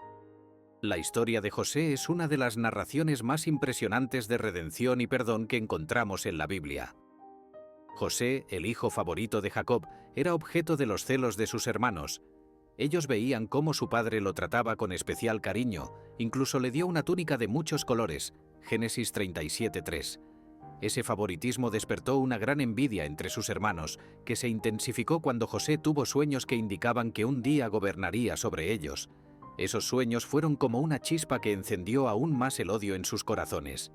La historia de José es una de las narraciones más impresionantes de redención y perdón que encontramos en la Biblia. José, el hijo favorito de Jacob, era objeto de los celos de sus hermanos. Ellos veían cómo su padre lo trataba con especial cariño, incluso le dio una túnica de muchos colores, Génesis 37:3. Ese favoritismo despertó una gran envidia entre sus hermanos, que se intensificó cuando José tuvo sueños que indicaban que un día gobernaría sobre ellos. Esos sueños fueron como una chispa que encendió aún más el odio en sus corazones.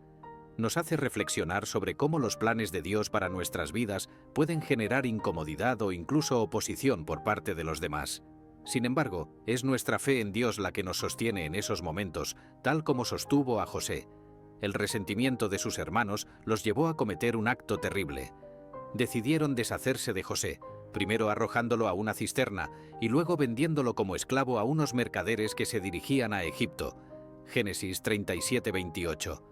Nos hace reflexionar sobre cómo los planes de Dios para nuestras vidas pueden generar incomodidad o incluso oposición por parte de los demás. Sin embargo, es nuestra fe en Dios la que nos sostiene en esos momentos, tal como sostuvo a José. El resentimiento de sus hermanos los llevó a cometer un acto terrible. Decidieron deshacerse de José, primero arrojándolo a una cisterna y luego vendiéndolo como esclavo a unos mercaderes que se dirigían a Egipto. Génesis 37:28.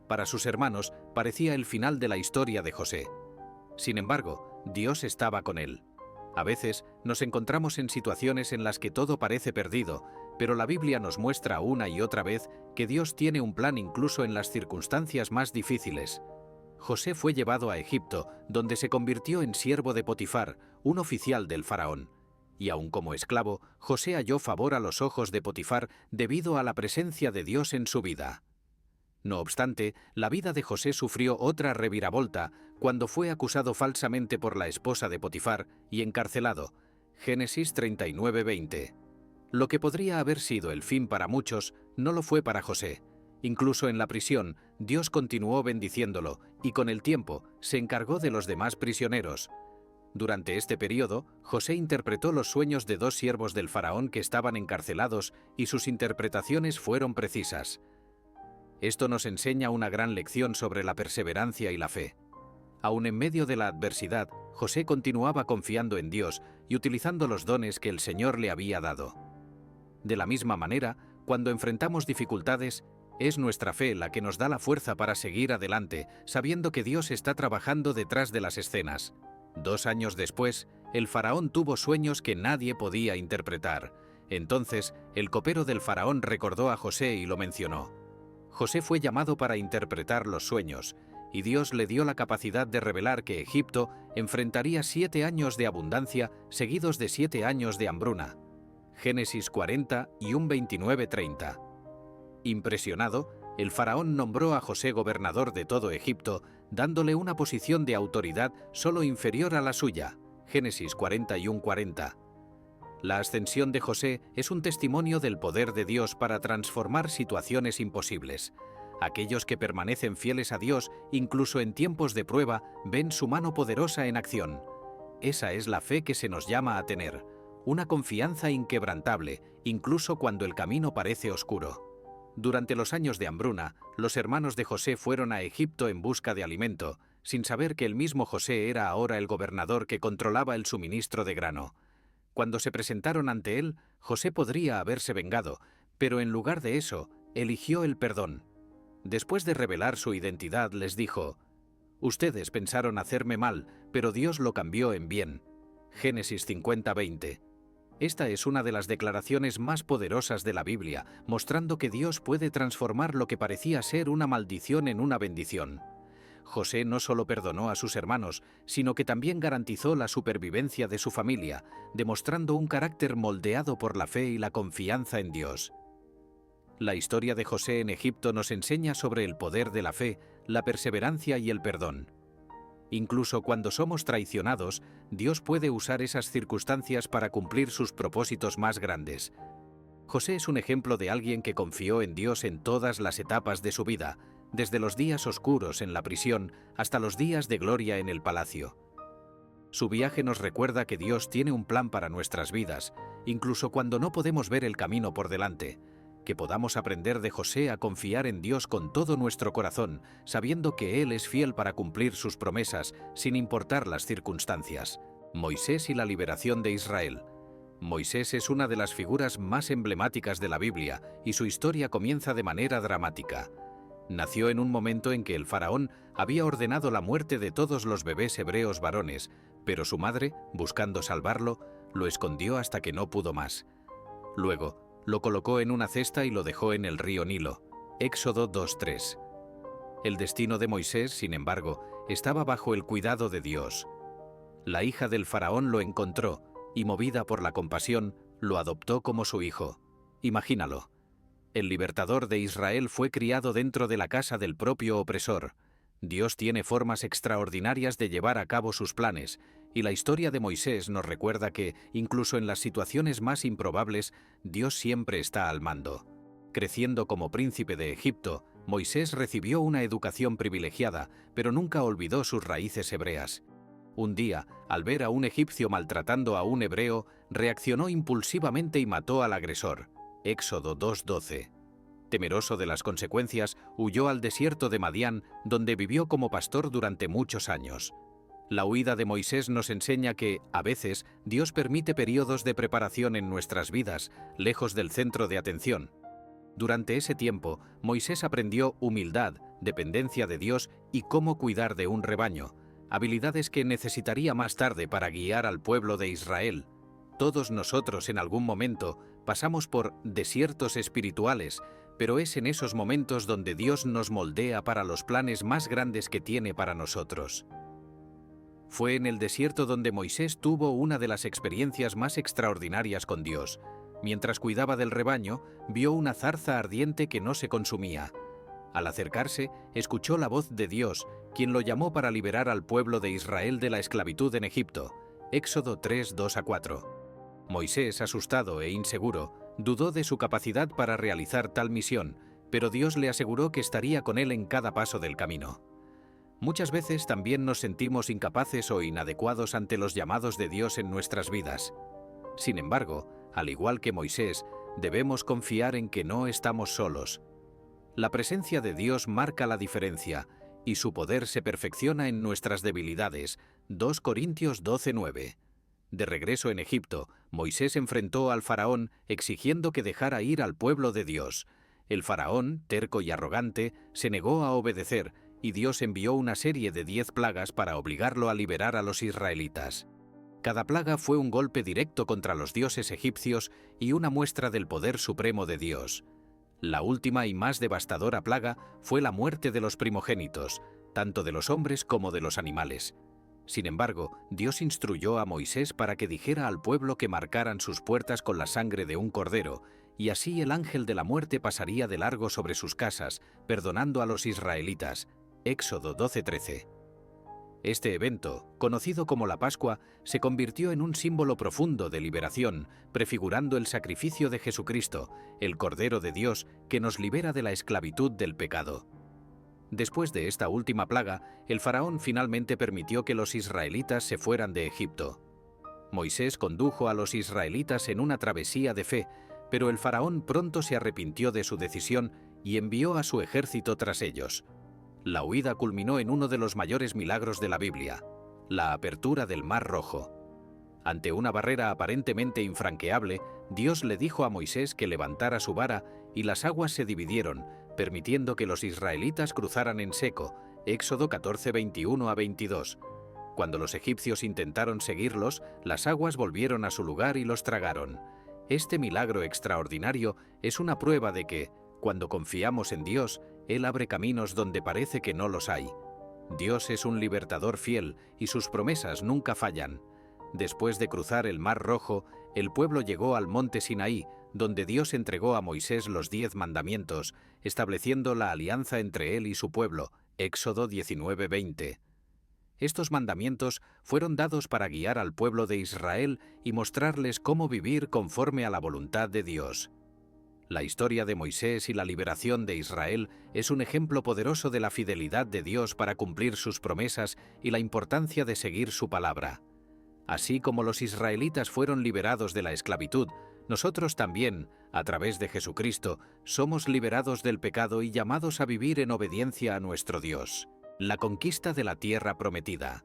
Para sus hermanos parecía el final de la historia de José. Sin embargo, Dios estaba con él. A veces nos encontramos en situaciones en las que todo parece perdido, pero la Biblia nos muestra una y otra vez que Dios tiene un plan incluso en las circunstancias más difíciles. José fue llevado a Egipto, donde se convirtió en siervo de Potifar, un oficial del faraón. Y aun como esclavo, José halló favor a los ojos de Potifar debido a la presencia de Dios en su vida. No obstante, la vida de José sufrió otra reviravolta cuando fue acusado falsamente por la esposa de Potifar y encarcelado. Génesis 39:20. Lo que podría haber sido el fin para muchos, no lo fue para José. Incluso en la prisión, Dios continuó bendiciéndolo y con el tiempo se encargó de los demás prisioneros. Durante este periodo, José interpretó los sueños de dos siervos del faraón que estaban encarcelados y sus interpretaciones fueron precisas. Esto nos enseña una gran lección sobre la perseverancia y la fe. Aun en medio de la adversidad, José continuaba confiando en Dios y utilizando los dones que el Señor le había dado. De la misma manera, cuando enfrentamos dificultades, es nuestra fe la que nos da la fuerza para seguir adelante, sabiendo que Dios está trabajando detrás de las escenas. 2 años después, el faraón tuvo sueños que nadie podía interpretar. Entonces, el copero del faraón recordó a José y lo mencionó. José fue llamado para interpretar los sueños, y Dios le dio la capacidad de revelar que Egipto enfrentaría 7 años de abundancia seguidos de 7 años de hambruna. Génesis 40 y 29:30. Impresionado, el faraón nombró a José gobernador de todo Egipto, dándole una posición de autoridad solo inferior a la suya. Génesis 41:40. La ascensión de José es un testimonio del poder de Dios para transformar situaciones imposibles. Aquellos que permanecen fieles a Dios, incluso en tiempos de prueba, ven su mano poderosa en acción. Esa es la fe que se nos llama a tener, una confianza inquebrantable, incluso cuando el camino parece oscuro. Durante los años de hambruna, los hermanos de José fueron a Egipto en busca de alimento, sin saber que el mismo José era ahora el gobernador que controlaba el suministro de grano. Cuando se presentaron ante él, José podría haberse vengado, pero en lugar de eso, eligió el perdón. Después de revelar su identidad, les dijo: «Ustedes pensaron hacerme mal, pero Dios lo cambió en bien». Génesis 50:20. Esta es una de las declaraciones más poderosas de la Biblia, mostrando que Dios puede transformar lo que parecía ser una maldición en una bendición. José no solo perdonó a sus hermanos, sino que también garantizó la supervivencia de su familia, demostrando un carácter moldeado por la fe y la confianza en Dios. La historia de José en Egipto nos enseña sobre el poder de la fe, la perseverancia y el perdón. Incluso cuando somos traicionados, Dios puede usar esas circunstancias para cumplir sus propósitos más grandes. José es un ejemplo de alguien que confió en Dios en todas las etapas de su vida, desde los días oscuros en la prisión hasta los días de gloria en el palacio. Su viaje nos recuerda que Dios tiene un plan para nuestras vidas, incluso cuando no podemos ver el camino por delante. Que podamos aprender de José a confiar en Dios con todo nuestro corazón, sabiendo que Él es fiel para cumplir sus promesas, sin importar las circunstancias. Moisés y la liberación de Israel. Moisés es una de las figuras más emblemáticas de la Biblia, y su historia comienza de manera dramática. Nació en un momento en que el faraón había ordenado la muerte de todos los bebés hebreos varones, pero su madre, buscando salvarlo, lo escondió hasta que no pudo más. Luego, lo colocó en una cesta y lo dejó en el río Nilo. Éxodo 2:3. El destino de Moisés, sin embargo, estaba bajo el cuidado de Dios. La hija del faraón lo encontró y, movida por la compasión, lo adoptó como su hijo. Imagínalo. El libertador de Israel fue criado dentro de la casa del propio opresor. Dios tiene formas extraordinarias de llevar a cabo sus planes, y la historia de Moisés nos recuerda que, incluso en las situaciones más improbables, Dios siempre está al mando. Creciendo como príncipe de Egipto, Moisés recibió una educación privilegiada, pero nunca olvidó sus raíces hebreas. Un día, al ver a un egipcio maltratando a un hebreo, reaccionó impulsivamente y mató al agresor. Éxodo 2:12. Temeroso de las consecuencias, huyó al desierto de Madián, donde vivió como pastor durante muchos años. La huida de Moisés nos enseña que, a veces, Dios permite periodos de preparación en nuestras vidas, lejos del centro de atención. Durante ese tiempo, Moisés aprendió humildad, dependencia de Dios y cómo cuidar de un rebaño, habilidades que necesitaría más tarde para guiar al pueblo de Israel. Todos nosotros en algún momento pasamos por desiertos espirituales, pero es en esos momentos donde Dios nos moldea para los planes más grandes que tiene para nosotros. Fue en el desierto donde Moisés tuvo una de las experiencias más extraordinarias con Dios. Mientras cuidaba del rebaño, vio una zarza ardiente que no se consumía. Al acercarse, escuchó la voz de Dios, quien lo llamó para liberar al pueblo de Israel de la esclavitud en Egipto. Éxodo 3:2-4. Moisés, asustado e inseguro, dudó de su capacidad para realizar tal misión, pero Dios le aseguró que estaría con él en cada paso del camino. Muchas veces también nos sentimos incapaces o inadecuados ante los llamados de Dios en nuestras vidas. Sin embargo, al igual que Moisés, debemos confiar en que no estamos solos. La presencia de Dios marca la diferencia, y su poder se perfecciona en nuestras debilidades. 2 Corintios 12:9. De regreso en Egipto, Moisés enfrentó al faraón exigiendo que dejara ir al pueblo de Dios. El faraón, terco y arrogante, se negó a obedecer, y Dios envió una serie de 10 plagas para obligarlo a liberar a los israelitas. Cada plaga fue un golpe directo contra los dioses egipcios y una muestra del poder supremo de Dios. La última y más devastadora plaga fue la muerte de los primogénitos, tanto de los hombres como de los animales. Sin embargo, Dios instruyó a Moisés para que dijera al pueblo que marcaran sus puertas con la sangre de un cordero, y así el ángel de la muerte pasaría de largo sobre sus casas, perdonando a los israelitas. Éxodo 12:13. Este evento, conocido como la Pascua, se convirtió en un símbolo profundo de liberación, prefigurando el sacrificio de Jesucristo, el Cordero de Dios que nos libera de la esclavitud del pecado. Después de esta última plaga, el faraón finalmente permitió que los israelitas se fueran de Egipto. Moisés condujo a los israelitas en una travesía de fe, pero el faraón pronto se arrepintió de su decisión y envió a su ejército tras ellos. La huida culminó en uno de los mayores milagros de la Biblia, la apertura del Mar Rojo. Ante una barrera aparentemente infranqueable, Dios le dijo a Moisés que levantara su vara y las aguas se dividieron, permitiendo que los israelitas cruzaran en seco. Éxodo 14:21-22. Cuando los egipcios intentaron seguirlos, las aguas volvieron a su lugar y los tragaron. Este milagro extraordinario es una prueba de que, cuando confiamos en Dios, Él abre caminos donde parece que no los hay. Dios es un libertador fiel y sus promesas nunca fallan. Después de cruzar el Mar Rojo, el pueblo llegó al monte Sinaí, donde Dios entregó a Moisés los 10 mandamientos, estableciendo la alianza entre él y su pueblo. Éxodo 19:20. Estos mandamientos fueron dados para guiar al pueblo de Israel y mostrarles cómo vivir conforme a la voluntad de Dios. La historia de Moisés y la liberación de Israel es un ejemplo poderoso de la fidelidad de Dios para cumplir sus promesas y la importancia de seguir su palabra. Así como los israelitas fueron liberados de la esclavitud, nosotros también, a través de Jesucristo, somos liberados del pecado y llamados a vivir en obediencia a nuestro Dios. La conquista de la tierra prometida.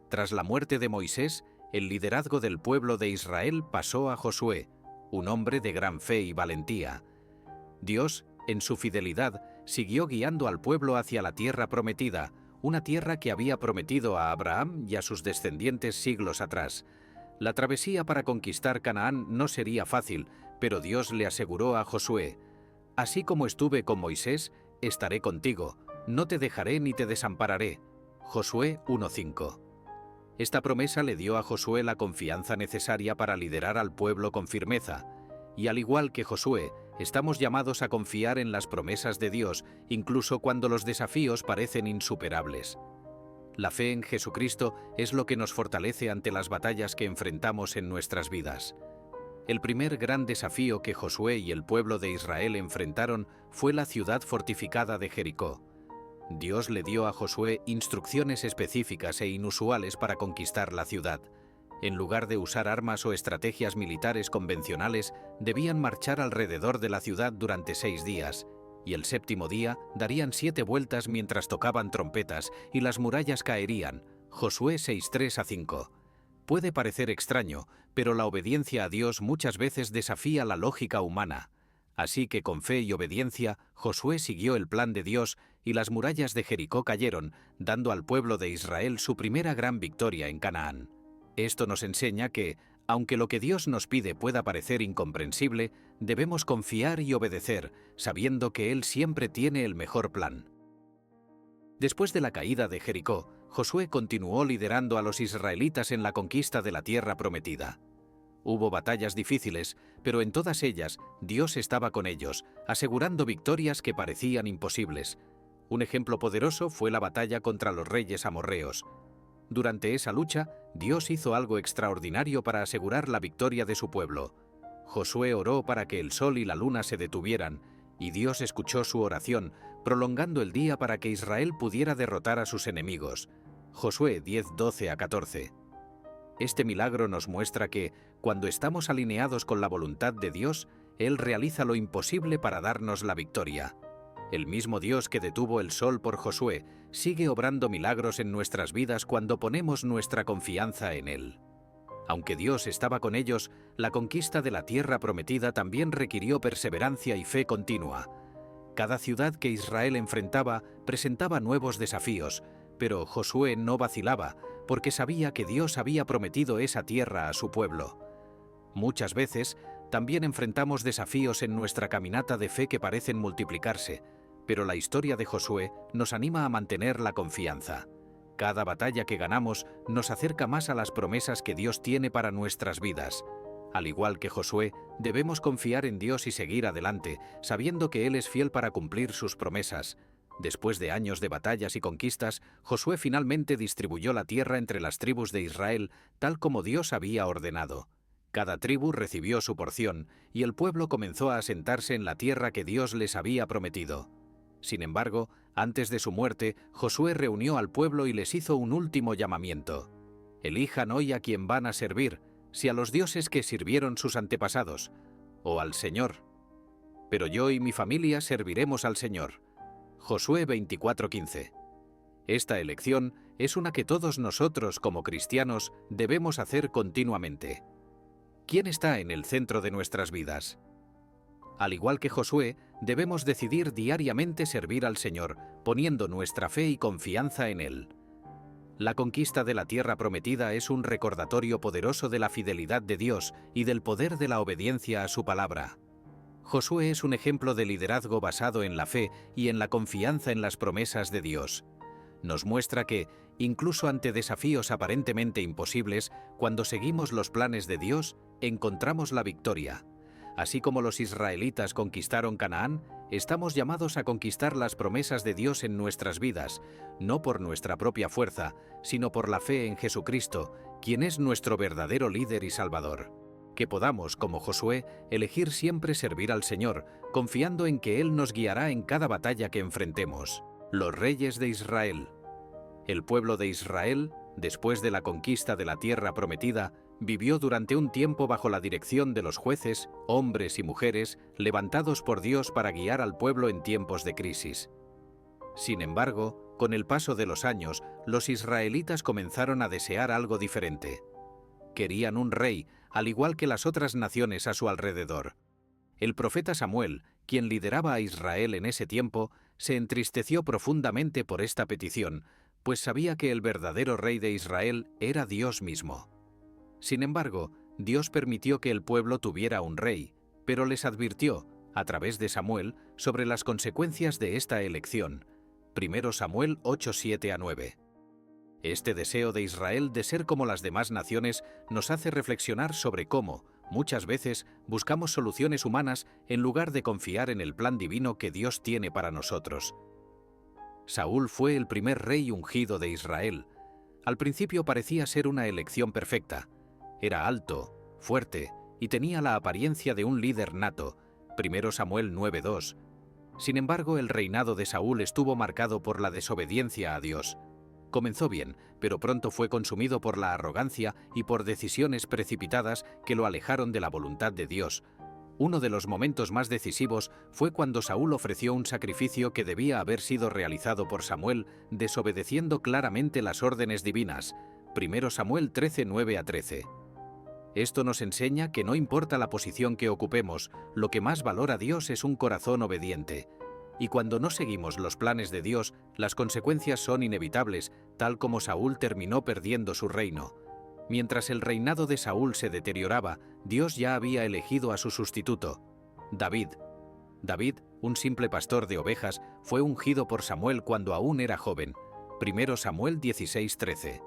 Tras la muerte de Moisés, el liderazgo del pueblo de Israel pasó a Josué, un hombre de gran fe y valentía. Dios, en su fidelidad, siguió guiando al pueblo hacia la tierra prometida, una tierra que había prometido a Abraham y a sus descendientes siglos atrás. La travesía para conquistar Canaán no sería fácil, pero Dios le aseguró a Josué: «Así como estuve con Moisés, estaré contigo, no te dejaré ni te desampararé». Josué 1:5. Esta promesa le dio a Josué la confianza necesaria para liderar al pueblo con firmeza. Y al igual que Josué, estamos llamados a confiar en las promesas de Dios, incluso cuando los desafíos parecen insuperables. La fe en Jesucristo es lo que nos fortalece ante las batallas que enfrentamos en nuestras vidas. El primer gran desafío que Josué y el pueblo de Israel enfrentaron fue la ciudad fortificada de Jericó. Dios le dio a Josué instrucciones específicas e inusuales para conquistar la ciudad. En lugar de usar armas o estrategias militares convencionales, debían marchar alrededor de la ciudad durante 6 días, y el séptimo día darían 7 vueltas mientras tocaban trompetas y las murallas caerían. Josué 6:3-5. Puede parecer extraño, pero la obediencia a Dios muchas veces desafía la lógica humana. Así que con fe y obediencia, Josué siguió el plan de Dios y las murallas de Jericó cayeron, dando al pueblo de Israel su primera gran victoria en Canaán. Esto nos enseña que, aunque lo que Dios nos pide pueda parecer incomprensible, debemos confiar y obedecer, sabiendo que Él siempre tiene el mejor plan. Después de la caída de Jericó, Josué continuó liderando a los israelitas en la conquista de la tierra prometida. Hubo batallas difíciles, pero en todas ellas Dios estaba con ellos, asegurando victorias que parecían imposibles. Un ejemplo poderoso fue la batalla contra los reyes amorreos. Durante esa lucha, Dios hizo algo extraordinario para asegurar la victoria de su pueblo. Josué oró para que el sol y la luna se detuvieran, y Dios escuchó su oración, prolongando el día para que Israel pudiera derrotar a sus enemigos. Josué 10:12-14. Este milagro nos muestra que, cuando estamos alineados con la voluntad de Dios, Él realiza lo imposible para darnos la victoria. El mismo Dios que detuvo el sol por Josué sigue obrando milagros en nuestras vidas cuando ponemos nuestra confianza en Él. Aunque Dios estaba con ellos, la conquista de la tierra prometida también requirió perseverancia y fe continua. Cada ciudad que Israel enfrentaba presentaba nuevos desafíos, pero Josué no vacilaba, porque sabía que Dios había prometido esa tierra a su pueblo. Muchas veces también enfrentamos desafíos en nuestra caminata de fe que parecen multiplicarse, pero la historia de Josué nos anima a mantener la confianza. Cada batalla que ganamos nos acerca más a las promesas que Dios tiene para nuestras vidas. Al igual que Josué, debemos confiar en Dios y seguir adelante, sabiendo que Él es fiel para cumplir sus promesas. Después de años de batallas y conquistas, Josué finalmente distribuyó la tierra entre las tribus de Israel, tal como Dios había ordenado. Cada tribu recibió su porción, y el pueblo comenzó a asentarse en la tierra que Dios les había prometido. Sin embargo, antes de su muerte, Josué reunió al pueblo y les hizo un último llamamiento. Elijan hoy a quien van a servir, si a los dioses que sirvieron sus antepasados, o al Señor. Pero yo y mi familia serviremos al Señor. Josué 24:15. Esta elección es una que todos nosotros como cristianos debemos hacer continuamente. ¿Quién está en el centro de nuestras vidas? Al igual que Josué, debemos decidir diariamente servir al Señor, poniendo nuestra fe y confianza en Él. La conquista de la tierra prometida es un recordatorio poderoso de la fidelidad de Dios y del poder de la obediencia a su palabra. Josué es un ejemplo de liderazgo basado en la fe y en la confianza en las promesas de Dios. Nos muestra que, incluso ante desafíos aparentemente imposibles, cuando seguimos los planes de Dios, encontramos la victoria. Así como los israelitas conquistaron Canaán, estamos llamados a conquistar las promesas de Dios en nuestras vidas, no por nuestra propia fuerza, sino por la fe en Jesucristo, quien es nuestro verdadero líder y Salvador. Que podamos, como Josué, elegir siempre servir al Señor, confiando en que Él nos guiará en cada batalla que enfrentemos. Los reyes de Israel. El pueblo de Israel, después de la conquista de la tierra prometida, vivió durante un tiempo bajo la dirección de los jueces, hombres y mujeres, levantados por Dios para guiar al pueblo en tiempos de crisis. Sin embargo, con el paso de los años, los israelitas comenzaron a desear algo diferente. Querían un rey, al igual que las otras naciones a su alrededor. El profeta Samuel, quien lideraba a Israel en ese tiempo, se entristeció profundamente por esta petición, pues sabía que el verdadero rey de Israel era Dios mismo. Sin embargo, Dios permitió que el pueblo tuviera un rey, pero les advirtió, a través de Samuel, sobre las consecuencias de esta elección. 1 Samuel 8:7-9. Este deseo de Israel de ser como las demás naciones nos hace reflexionar sobre cómo, muchas veces, buscamos soluciones humanas en lugar de confiar en el plan divino que Dios tiene para nosotros. Saúl fue el primer rey ungido de Israel. Al principio parecía ser una elección perfecta. Era alto, fuerte y tenía la apariencia de un líder nato. 1 Samuel 9:2. Sin embargo, el reinado de Saúl estuvo marcado por la desobediencia a Dios. Comenzó bien, pero pronto fue consumido por la arrogancia y por decisiones precipitadas que lo alejaron de la voluntad de Dios. Uno de los momentos más decisivos fue cuando Saúl ofreció un sacrificio que debía haber sido realizado por Samuel, desobedeciendo claramente las órdenes divinas. 1 Samuel 13:9-13. Esto nos enseña que no importa la posición que ocupemos, lo que más valora Dios es un corazón obediente. Y cuando no seguimos los planes de Dios, las consecuencias son inevitables, tal como Saúl terminó perdiendo su reino. Mientras el reinado de Saúl se deterioraba, Dios ya había elegido a su sustituto, David. David, un simple pastor de ovejas, fue ungido por Samuel cuando aún era joven. 1 Samuel 16:13.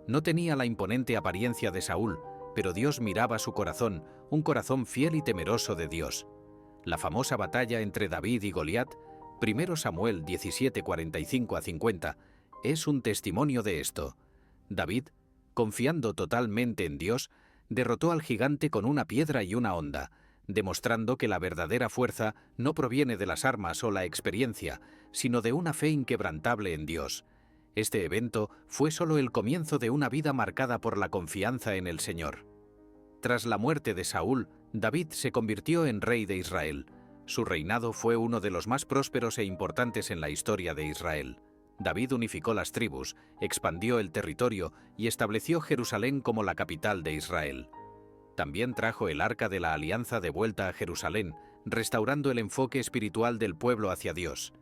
No tenía la imponente apariencia de Saúl, pero Dios miraba su corazón, un corazón fiel y temeroso de Dios. La famosa batalla entre David y Goliat, 1 Samuel 17:45-50, es un testimonio de esto. David, confiando totalmente en Dios, derrotó al gigante con una piedra y una honda, demostrando que la verdadera fuerza no proviene de las armas o la experiencia, sino de una fe inquebrantable en Dios. Este evento fue solo el comienzo de una vida marcada por la confianza en el Señor. Tras la muerte de Saúl, David se convirtió en rey de Israel. Su reinado fue uno de los más prósperos e importantes en la historia de Israel. David unificó las tribus, expandió el territorio y estableció Jerusalén como la capital de Israel. También trajo el Arca de la Alianza de vuelta a Jerusalén, restaurando el enfoque espiritual del pueblo hacia Dios.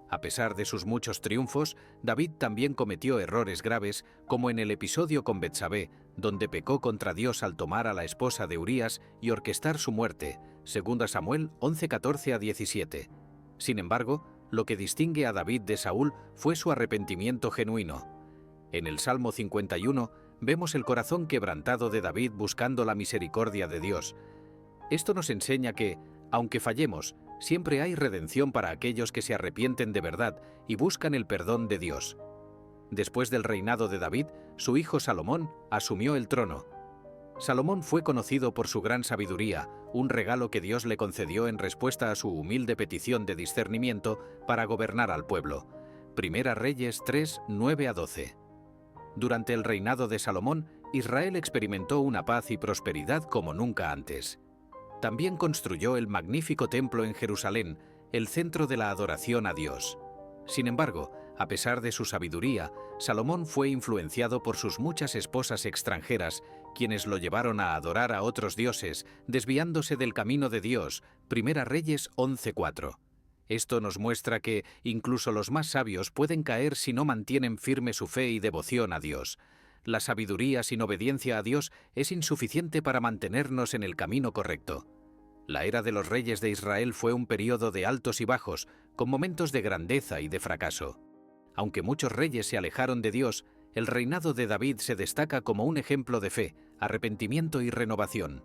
A pesar de sus muchos triunfos, David también cometió errores graves, como en el episodio con Betsabé, donde pecó contra Dios al tomar a la esposa de Urías y orquestar su muerte, 2 Samuel 11:14-17. Sin embargo, lo que distingue a David de Saúl fue su arrepentimiento genuino. En el Salmo 51 vemos el corazón quebrantado de David buscando la misericordia de Dios. Esto nos enseña que, aunque fallemos, siempre hay redención para aquellos que se arrepienten de verdad y buscan el perdón de Dios. Después del reinado de David, su hijo Salomón asumió el trono. Salomón fue conocido por su gran sabiduría, un regalo que Dios le concedió en respuesta a su humilde petición de discernimiento para gobernar al pueblo. Primera Reyes 3, 9-12. Durante el reinado de Salomón, Israel experimentó una paz y prosperidad como nunca antes. También construyó el magnífico templo en Jerusalén, el centro de la adoración a Dios. Sin embargo, a pesar de su sabiduría, Salomón fue influenciado por sus muchas esposas extranjeras, quienes lo llevaron a adorar a otros dioses, desviándose del camino de Dios. Primera Reyes 11:4. Esto nos muestra que incluso los más sabios pueden caer si no mantienen firme su fe y devoción a Dios. La sabiduría sin obediencia a Dios es insuficiente para mantenernos en el camino correcto. La era de los reyes de Israel fue un periodo de altos y bajos, con momentos de grandeza y de fracaso. Aunque muchos reyes se alejaron de Dios, el reinado de David se destaca como un ejemplo de fe, arrepentimiento y renovación.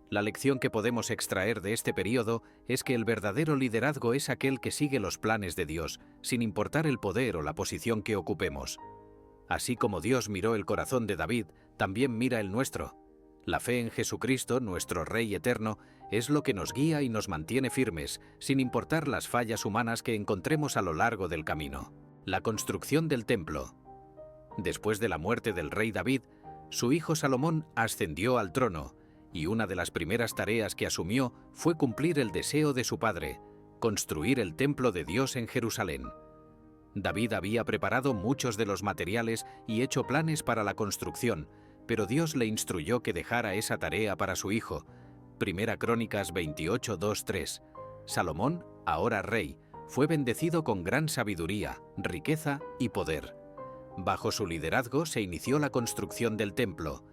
La lección que podemos extraer de este periodo es que el verdadero liderazgo es aquel que sigue los planes de Dios, sin importar el poder o la posición que ocupemos. Así como Dios miró el corazón de David, también mira el nuestro. La fe en Jesucristo, nuestro Rey eterno, es lo que nos guía y nos mantiene firmes, sin importar las fallas humanas que encontremos a lo largo del camino. La construcción del templo. Después de la muerte del rey David, su hijo Salomón ascendió al trono, y una de las primeras tareas que asumió fue cumplir el deseo de su padre, construir el templo de Dios en Jerusalén. David había preparado muchos de los materiales y hecho planes para la construcción, pero Dios le instruyó que dejara esa tarea para su hijo. Primera Crónicas 28:2-3. Salomón, ahora rey, fue bendecido con gran sabiduría, riqueza y poder. Bajo su liderazgo se inició la construcción del templo.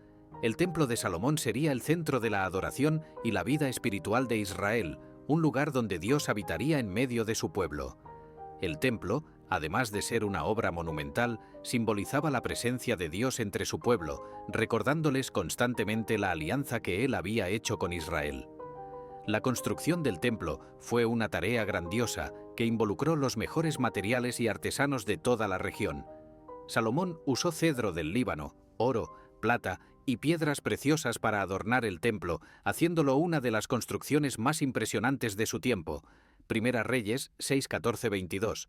El templo de Salomón sería el centro de la adoración y la vida espiritual de Israel, un lugar donde Dios habitaría en medio de su pueblo. El templo, además de ser una obra monumental, simbolizaba la presencia de Dios entre su pueblo, recordándoles constantemente la alianza que Él había hecho con Israel. La construcción del templo fue una tarea grandiosa que involucró los mejores materiales y artesanos de toda la región. Salomón usó cedro del Líbano, oro, plata y piedras preciosas para adornar el templo, haciéndolo una de las construcciones más impresionantes de su tiempo. Primera Reyes 6:14-22.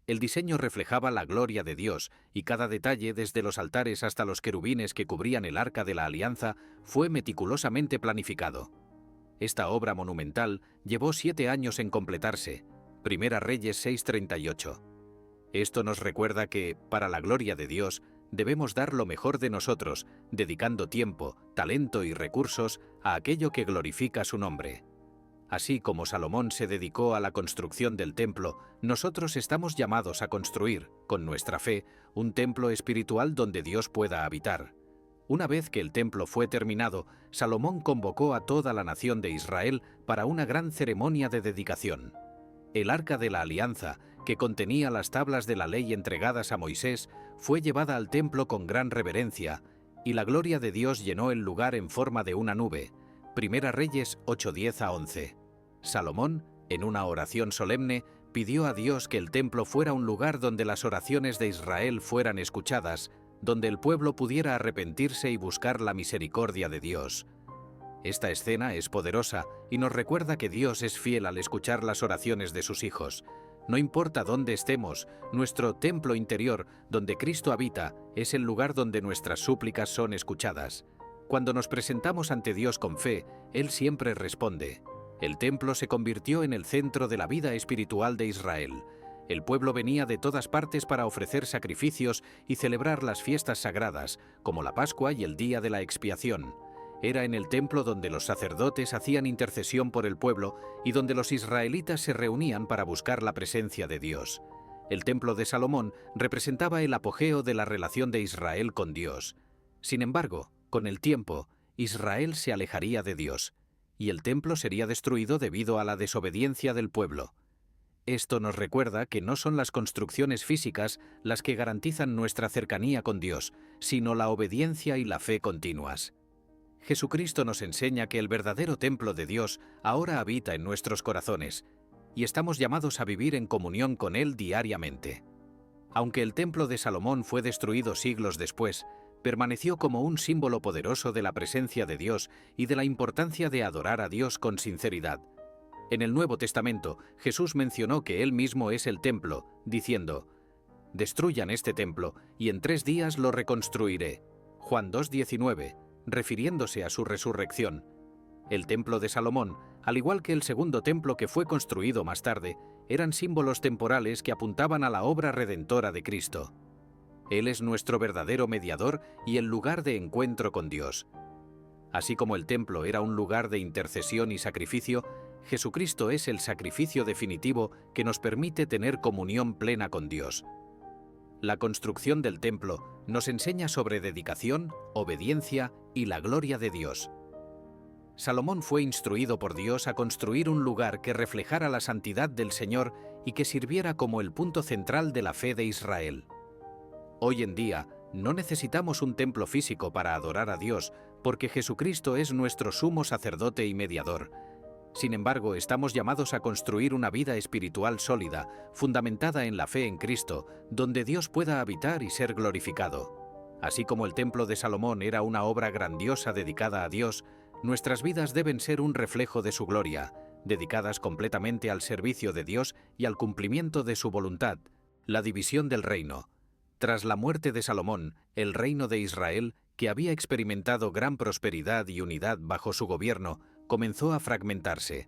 El diseño reflejaba la gloria de Dios, y cada detalle, desde los altares hasta los querubines que cubrían el Arca de la Alianza, fue meticulosamente planificado. Esta obra monumental llevó 7 años en completarse. Primera Reyes 6:38. Esto nos recuerda que, para la gloria de Dios, debemos dar lo mejor de nosotros, dedicando tiempo, talento y recursos a aquello que glorifica su nombre. Así como Salomón se dedicó a la construcción del templo, nosotros estamos llamados a construir, con nuestra fe, un templo espiritual donde Dios pueda habitar. Una vez que el templo fue terminado, Salomón convocó a toda la nación de Israel para una gran ceremonia de dedicación. El Arca de la Alianza, que contenía las tablas de la ley entregadas a Moisés, fue llevada al templo con gran reverencia, y la gloria de Dios llenó el lugar en forma de una nube. Primera Reyes 8:10-11. Salomón, en una oración solemne, pidió a Dios que el templo fuera un lugar donde las oraciones de Israel fueran escuchadas, donde el pueblo pudiera arrepentirse y buscar la misericordia de Dios. Esta escena es poderosa y nos recuerda que Dios es fiel al escuchar las oraciones de sus hijos. No importa dónde estemos, nuestro templo interior, donde Cristo habita, es el lugar donde nuestras súplicas son escuchadas. Cuando nos presentamos ante Dios con fe, Él siempre responde. El templo se convirtió en el centro de la vida espiritual de Israel. El pueblo venía de todas partes para ofrecer sacrificios y celebrar las fiestas sagradas, como la Pascua y el Día de la Expiación. Era en el templo donde los sacerdotes hacían intercesión por el pueblo y donde los israelitas se reunían para buscar la presencia de Dios. El templo de Salomón representaba el apogeo de la relación de Israel con Dios. Sin embargo, con el tiempo, Israel se alejaría de Dios, y el templo sería destruido debido a la desobediencia del pueblo. Esto nos recuerda que no son las construcciones físicas las que garantizan nuestra cercanía con Dios, sino la obediencia y la fe continuas. Jesucristo nos enseña que el verdadero templo de Dios ahora habita en nuestros corazones, y estamos llamados a vivir en comunión con Él diariamente. Aunque el templo de Salomón fue destruido siglos después, permaneció como un símbolo poderoso de la presencia de Dios y de la importancia de adorar a Dios con sinceridad. En el Nuevo Testamento, Jesús mencionó que Él mismo es el templo, diciendo: «Destruyan este templo, y en 3 días lo reconstruiré». Juan 2:19, refiriéndose a su resurrección. El templo de Salomón, al igual que el segundo templo que fue construido más tarde, eran símbolos temporales que apuntaban a la obra redentora de Cristo. Él es nuestro verdadero mediador y el lugar de encuentro con Dios. Así como el templo era un lugar de intercesión y sacrificio, Jesucristo es el sacrificio definitivo que nos permite tener comunión plena con Dios. La construcción del templo nos enseña sobre dedicación, obediencia y la gloria de Dios. Salomón fue instruido por Dios a construir un lugar que reflejara la santidad del Señor y que sirviera como el punto central de la fe de Israel. Hoy en día, no necesitamos un templo físico para adorar a Dios, porque Jesucristo es nuestro sumo sacerdote y mediador. Sin embargo, estamos llamados a construir una vida espiritual sólida, fundamentada en la fe en Cristo, donde Dios pueda habitar y ser glorificado. Así como el templo de Salomón era una obra grandiosa dedicada a Dios, nuestras vidas deben ser un reflejo de su gloria, dedicadas completamente al servicio de Dios y al cumplimiento de su voluntad. La división del reino. Tras la muerte de Salomón, el reino de Israel, que había experimentado gran prosperidad y unidad bajo su gobierno, comenzó a fragmentarse.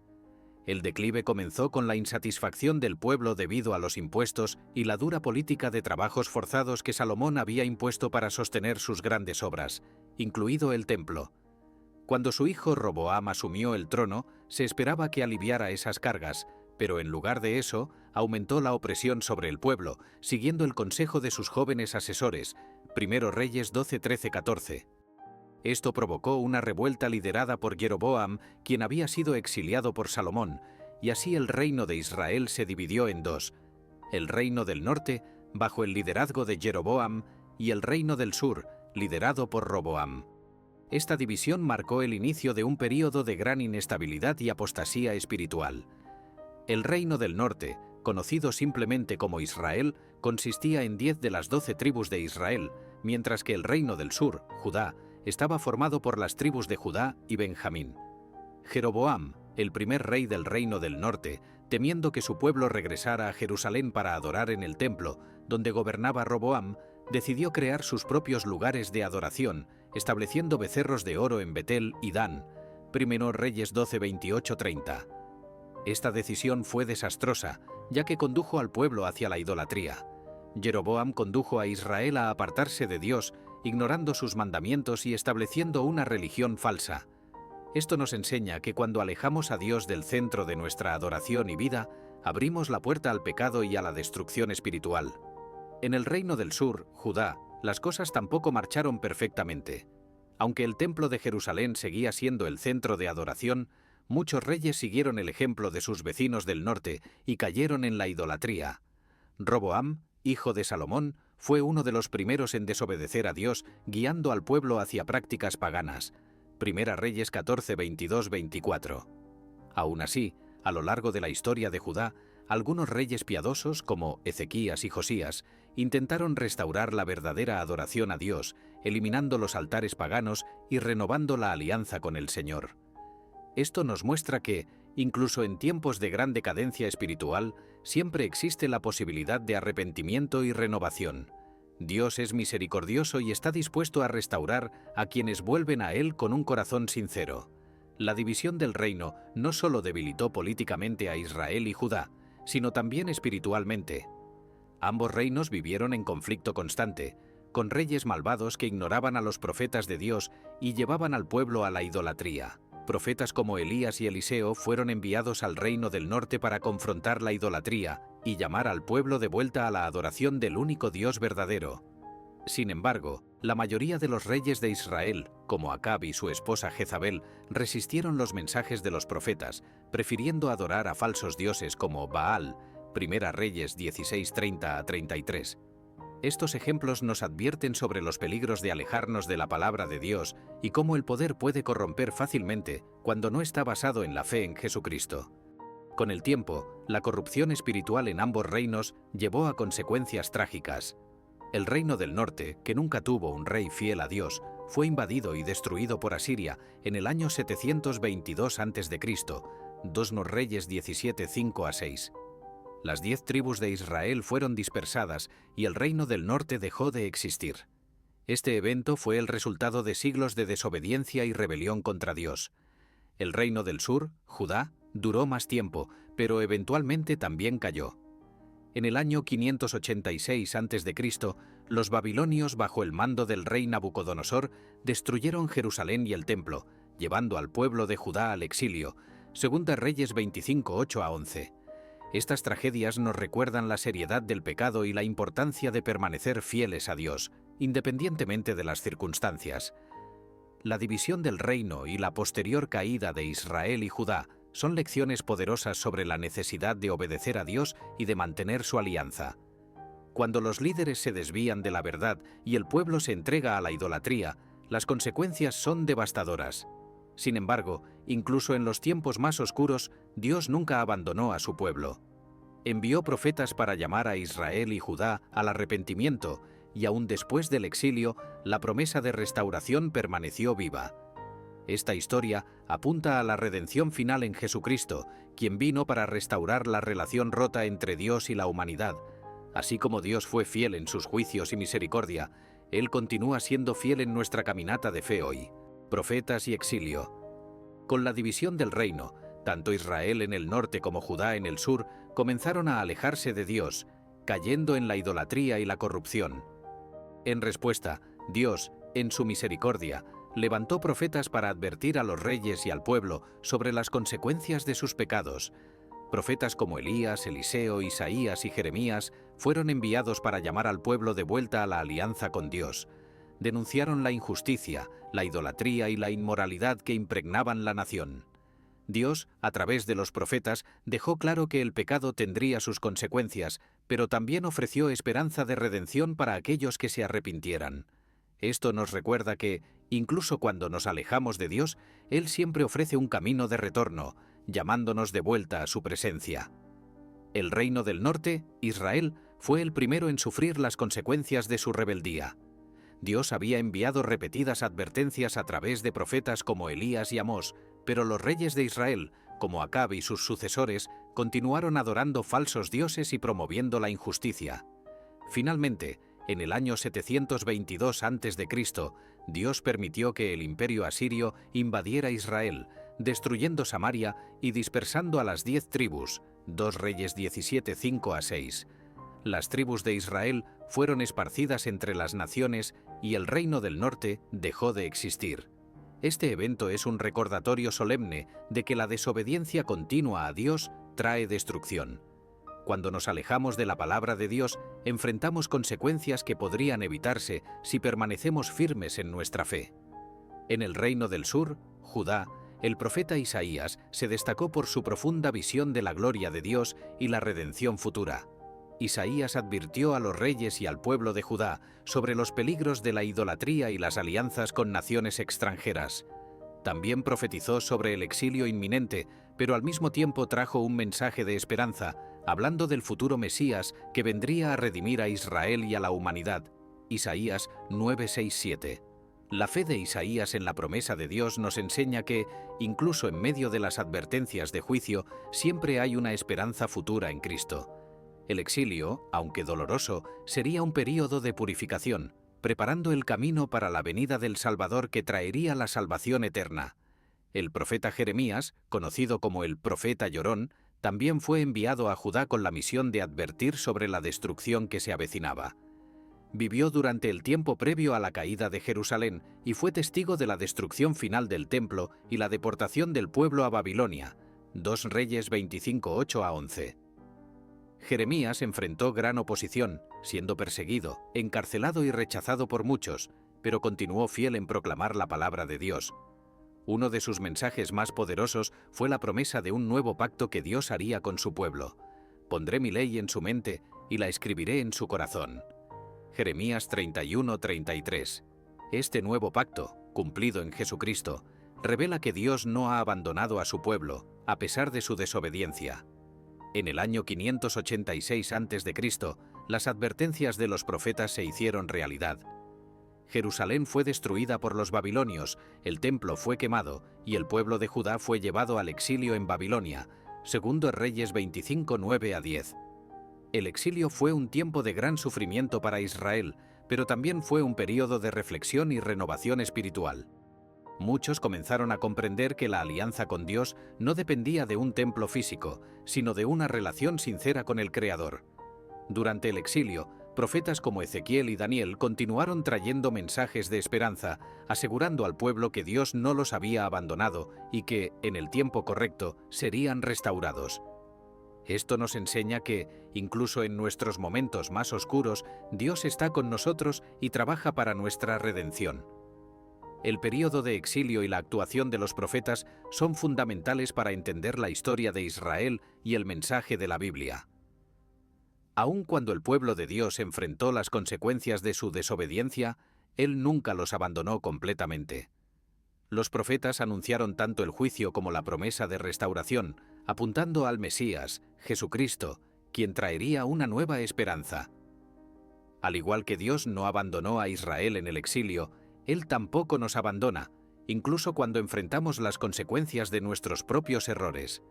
El declive comenzó con la insatisfacción del pueblo debido a los impuestos y la dura política de trabajos forzados que Salomón había impuesto para sostener sus grandes obras, incluido el templo. Cuando su hijo Roboam asumió el trono, se esperaba que aliviara esas cargas, pero en lugar de eso, aumentó la opresión sobre el pueblo, siguiendo el consejo de sus jóvenes asesores, 1 Reyes 12, 13, 14. Esto provocó una revuelta liderada por Jeroboam, quien había sido exiliado por Salomón, y así el reino de Israel se dividió en 2: el reino del norte, bajo el liderazgo de Jeroboam, y el reino del sur, liderado por Roboam. Esta división marcó el inicio de un período de gran inestabilidad y apostasía espiritual. El reino del norte, conocido simplemente como Israel, consistía en 10 de las 12 tribus de Israel, mientras que el reino del sur, Judá, estaba formado por las tribus de Judá y Benjamín. Jeroboam, el primer rey del reino del norte, temiendo que su pueblo regresara a Jerusalén para adorar en el templo, donde gobernaba Roboam, decidió crear sus propios lugares de adoración, estableciendo becerros de oro en Betel y Dan. 1 Reyes 12, 28, 30. Esta decisión fue desastrosa, ya que condujo al pueblo hacia la idolatría. Jeroboam condujo a Israel a apartarse de Dios, ignorando sus mandamientos y estableciendo una religión falsa. Esto nos enseña que cuando alejamos a Dios del centro de nuestra adoración y vida, abrimos la puerta al pecado y a la destrucción espiritual. En el reino del sur, Judá, las cosas tampoco marcharon perfectamente. Aunque el templo de Jerusalén seguía siendo el centro de adoración, muchos reyes siguieron el ejemplo de sus vecinos del norte y cayeron en la idolatría. Roboam, hijo de Salomón, fue uno de los primeros en desobedecer a Dios, guiando al pueblo hacia prácticas paganas. 1 Reyes 14, 22, 24. Aún así, a lo largo de la historia de Judá, algunos reyes piadosos, como Ezequías y Josías, intentaron restaurar la verdadera adoración a Dios, eliminando los altares paganos y renovando la alianza con el Señor. Esto nos muestra que, incluso en tiempos de gran decadencia espiritual, siempre existe la posibilidad de arrepentimiento y renovación. Dios es misericordioso y está dispuesto a restaurar a quienes vuelven a Él con un corazón sincero. La división del reino no solo debilitó políticamente a Israel y Judá, sino también espiritualmente. Ambos reinos vivieron en conflicto constante, con reyes malvados que ignoraban a los profetas de Dios y llevaban al pueblo a la idolatría. Profetas como Elías y Eliseo fueron enviados al reino del norte para confrontar la idolatría y llamar al pueblo de vuelta a la adoración del único Dios verdadero. Sin embargo, la mayoría de los reyes de Israel, como Acab y su esposa Jezabel, resistieron los mensajes de los profetas, prefiriendo adorar a falsos dioses como Baal, Primera Reyes 16:30-33. Estos ejemplos nos advierten sobre los peligros de alejarnos de la palabra de Dios y cómo el poder puede corromper fácilmente cuando no está basado en la fe en Jesucristo. Con el tiempo, la corrupción espiritual en ambos reinos llevó a consecuencias trágicas. El reino del norte, que nunca tuvo un rey fiel a Dios, fue invadido y destruido por Asiria en el año 722 a.C., 2 Reyes 17:5-6. Las 10 tribus de Israel fueron dispersadas y el reino del norte dejó de existir. Este evento fue el resultado de siglos de desobediencia y rebelión contra Dios. El reino del sur, Judá, duró más tiempo, pero eventualmente también cayó. En el año 586 a.C., los babilonios, bajo el mando del rey Nabucodonosor, destruyeron Jerusalén y el templo, llevando al pueblo de Judá al exilio, 2 Reyes 25:8-11. Estas tragedias nos recuerdan la seriedad del pecado y la importancia de permanecer fieles a Dios, independientemente de las circunstancias. La división del reino y la posterior caída de Israel y Judá son lecciones poderosas sobre la necesidad de obedecer a Dios y de mantener su alianza. Cuando los líderes se desvían de la verdad y el pueblo se entrega a la idolatría, las consecuencias son devastadoras. Sin embargo, incluso en los tiempos más oscuros, Dios nunca abandonó a su pueblo. Envió profetas para llamar a Israel y Judá al arrepentimiento, y aún después del exilio, la promesa de restauración permaneció viva. Esta historia apunta a la redención final en Jesucristo, quien vino para restaurar la relación rota entre Dios y la humanidad. Así como Dios fue fiel en sus juicios y misericordia, Él continúa siendo fiel en nuestra caminata de fe hoy. Profetas y exilio. Con la división del reino, tanto Israel en el norte como Judá en el sur comenzaron a alejarse de Dios, cayendo en la idolatría y la corrupción. En respuesta, Dios, en su misericordia, levantó profetas para advertir a los reyes y al pueblo sobre las consecuencias de sus pecados. Profetas como Elías, Eliseo, Isaías y Jeremías fueron enviados para llamar al pueblo de vuelta a la alianza con Dios. Denunciaron la injusticia, la idolatría y la inmoralidad que impregnaban la nación. Dios, a través de los profetas, dejó claro que el pecado tendría sus consecuencias, pero también ofreció esperanza de redención para aquellos que se arrepintieran. Esto nos recuerda que, incluso cuando nos alejamos de Dios, Él siempre ofrece un camino de retorno, llamándonos de vuelta a su presencia. El reino del norte, Israel, fue el primero en sufrir las consecuencias de su rebeldía. Dios había enviado repetidas advertencias a través de profetas como Elías y Amós, pero los reyes de Israel, como Acab y sus sucesores, continuaron adorando falsos dioses y promoviendo la injusticia. Finalmente, en el año 722 a.C., Dios permitió que el imperio asirio invadiera Israel, destruyendo Samaria y dispersando a las 10 tribus, 2 Reyes 17:5-6. Las tribus de Israel fueron esparcidas entre las naciones y el reino del norte dejó de existir. Este evento es un recordatorio solemne de que la desobediencia continua a Dios trae destrucción. Cuando nos alejamos de la palabra de Dios, enfrentamos consecuencias que podrían evitarse si permanecemos firmes en nuestra fe. En el reino del sur, Judá, el profeta Isaías se destacó por su profunda visión de la gloria de Dios y la redención futura. Isaías advirtió a los reyes y al pueblo de Judá sobre los peligros de la idolatría y las alianzas con naciones extranjeras. También profetizó sobre el exilio inminente, pero al mismo tiempo trajo un mensaje de esperanza, hablando del futuro Mesías que vendría a redimir a Israel y a la humanidad. Isaías 9:6-7. La fe de Isaías en la promesa de Dios nos enseña que, incluso en medio de las advertencias de juicio, siempre hay una esperanza futura en Cristo. El exilio, aunque doloroso, sería un período de purificación, preparando el camino para la venida del Salvador que traería la salvación eterna. El profeta Jeremías, conocido como el profeta llorón, también fue enviado a Judá con la misión de advertir sobre la destrucción que se avecinaba. Vivió durante el tiempo previo a la caída de Jerusalén y fue testigo de la destrucción final del templo y la deportación del pueblo a Babilonia, 2 Reyes 25, 8-11. Jeremías enfrentó gran oposición, siendo perseguido, encarcelado y rechazado por muchos, pero continuó fiel en proclamar la palabra de Dios. Uno de sus mensajes más poderosos fue la promesa de un nuevo pacto que Dios haría con su pueblo. Pondré mi ley en su mente y la escribiré en su corazón. Jeremías 31:33. Este nuevo pacto, cumplido en Jesucristo, revela que Dios no ha abandonado a su pueblo, a pesar de su desobediencia. En el año 586 a.C., las advertencias de los profetas se hicieron realidad. Jerusalén fue destruida por los babilonios, el templo fue quemado y el pueblo de Judá fue llevado al exilio en Babilonia, 2 Reyes 25, 9-10. El exilio fue un tiempo de gran sufrimiento para Israel, pero también fue un período de reflexión y renovación espiritual. Muchos comenzaron a comprender que la alianza con Dios no dependía de un templo físico, sino de una relación sincera con el Creador. Durante el exilio, profetas como Ezequiel y Daniel continuaron trayendo mensajes de esperanza, asegurando al pueblo que Dios no los había abandonado y que, en el tiempo correcto, serían restaurados. Esto nos enseña que, incluso en nuestros momentos más oscuros, Dios está con nosotros y trabaja para nuestra redención. El período de exilio y la actuación de los profetas son fundamentales para entender la historia de Israel y el mensaje de la Biblia. Aun cuando el pueblo de Dios enfrentó las consecuencias de su desobediencia, Él nunca los abandonó completamente. Los profetas anunciaron tanto el juicio como la promesa de restauración, apuntando al Mesías, Jesucristo, quien traería una nueva esperanza. Al igual que Dios no abandonó a Israel en el exilio, Él tampoco nos abandona, incluso cuando enfrentamos las consecuencias de nuestros propios errores.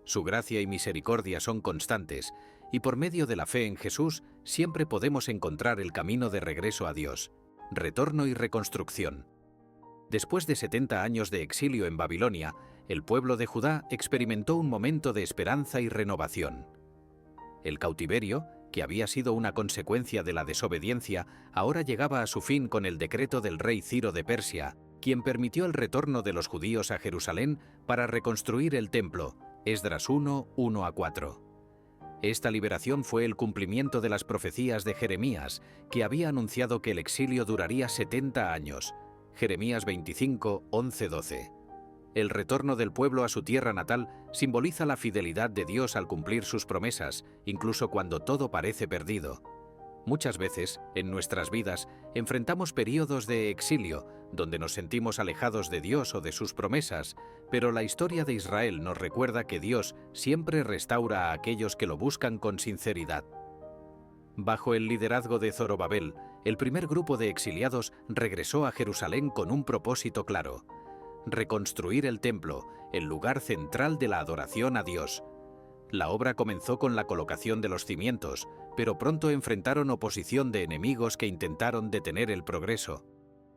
Su gracia y misericordia son constantes, y por medio de la fe en Jesús siempre podemos encontrar el camino de regreso a Dios, retorno y reconstrucción. Después de 70 años de exilio en Babilonia, el pueblo de Judá experimentó un momento de esperanza y renovación. El cautiverio, que había sido una consecuencia de la desobediencia, ahora llegaba a su fin con el decreto del rey Ciro de Persia, quien permitió el retorno de los judíos a Jerusalén para reconstruir el templo, Esdras 1, 1-4. Esta liberación fue el cumplimiento de las profecías de Jeremías, que había anunciado que el exilio duraría 70 años, Jeremías 25, 11-12. El retorno del pueblo a su tierra natal simboliza la fidelidad de Dios al cumplir sus promesas, incluso cuando todo parece perdido. Muchas veces, en nuestras vidas, enfrentamos períodos de exilio, donde nos sentimos alejados de Dios o de sus promesas, pero la historia de Israel nos recuerda que Dios siempre restaura a aquellos que lo buscan con sinceridad. Bajo el liderazgo de Zorobabel, el primer grupo de exiliados regresó a Jerusalén con un propósito claro: reconstruir el templo, el lugar central de la adoración a Dios. La obra comenzó con la colocación de los cimientos, pero pronto enfrentaron oposición de enemigos que intentaron detener el progreso.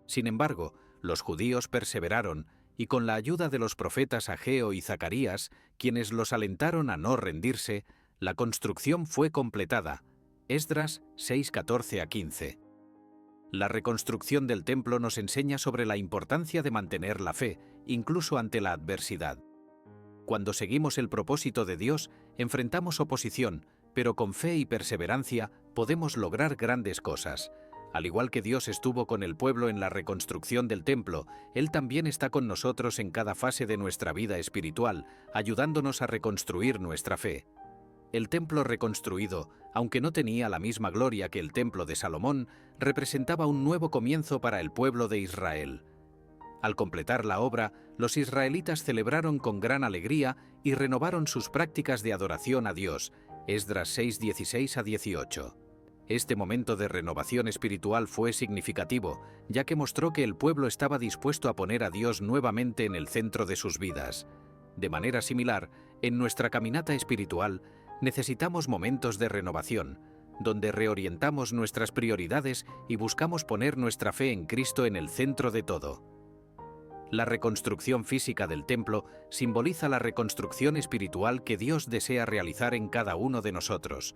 Sin embargo, los judíos perseveraron y con la ayuda de los profetas Ageo y Zacarías, quienes los alentaron a no rendirse, la construcción fue completada. Esdras 6:14-15. La reconstrucción del templo nos enseña sobre la importancia de mantener la fe, incluso ante la adversidad. Cuando seguimos el propósito de Dios, enfrentamos oposición, pero con fe y perseverancia podemos lograr grandes cosas. Al igual que Dios estuvo con el pueblo en la reconstrucción del templo, Él también está con nosotros en cada fase de nuestra vida espiritual, ayudándonos a reconstruir nuestra fe. El templo reconstruido, aunque no tenía la misma gloria que el templo de Salomón, representaba un nuevo comienzo para el pueblo de Israel. Al completar la obra, los israelitas celebraron con gran alegría y renovaron sus prácticas de adoración a Dios. Esdras 6:16-18. Este momento de renovación espiritual fue significativo, ya que mostró que el pueblo estaba dispuesto a poner a Dios nuevamente en el centro de sus vidas. De manera similar, en nuestra caminata espiritual, necesitamos momentos de renovación, donde reorientamos nuestras prioridades y buscamos poner nuestra fe en Cristo en el centro de todo. La reconstrucción física del templo simboliza la reconstrucción espiritual que Dios desea realizar en cada uno de nosotros.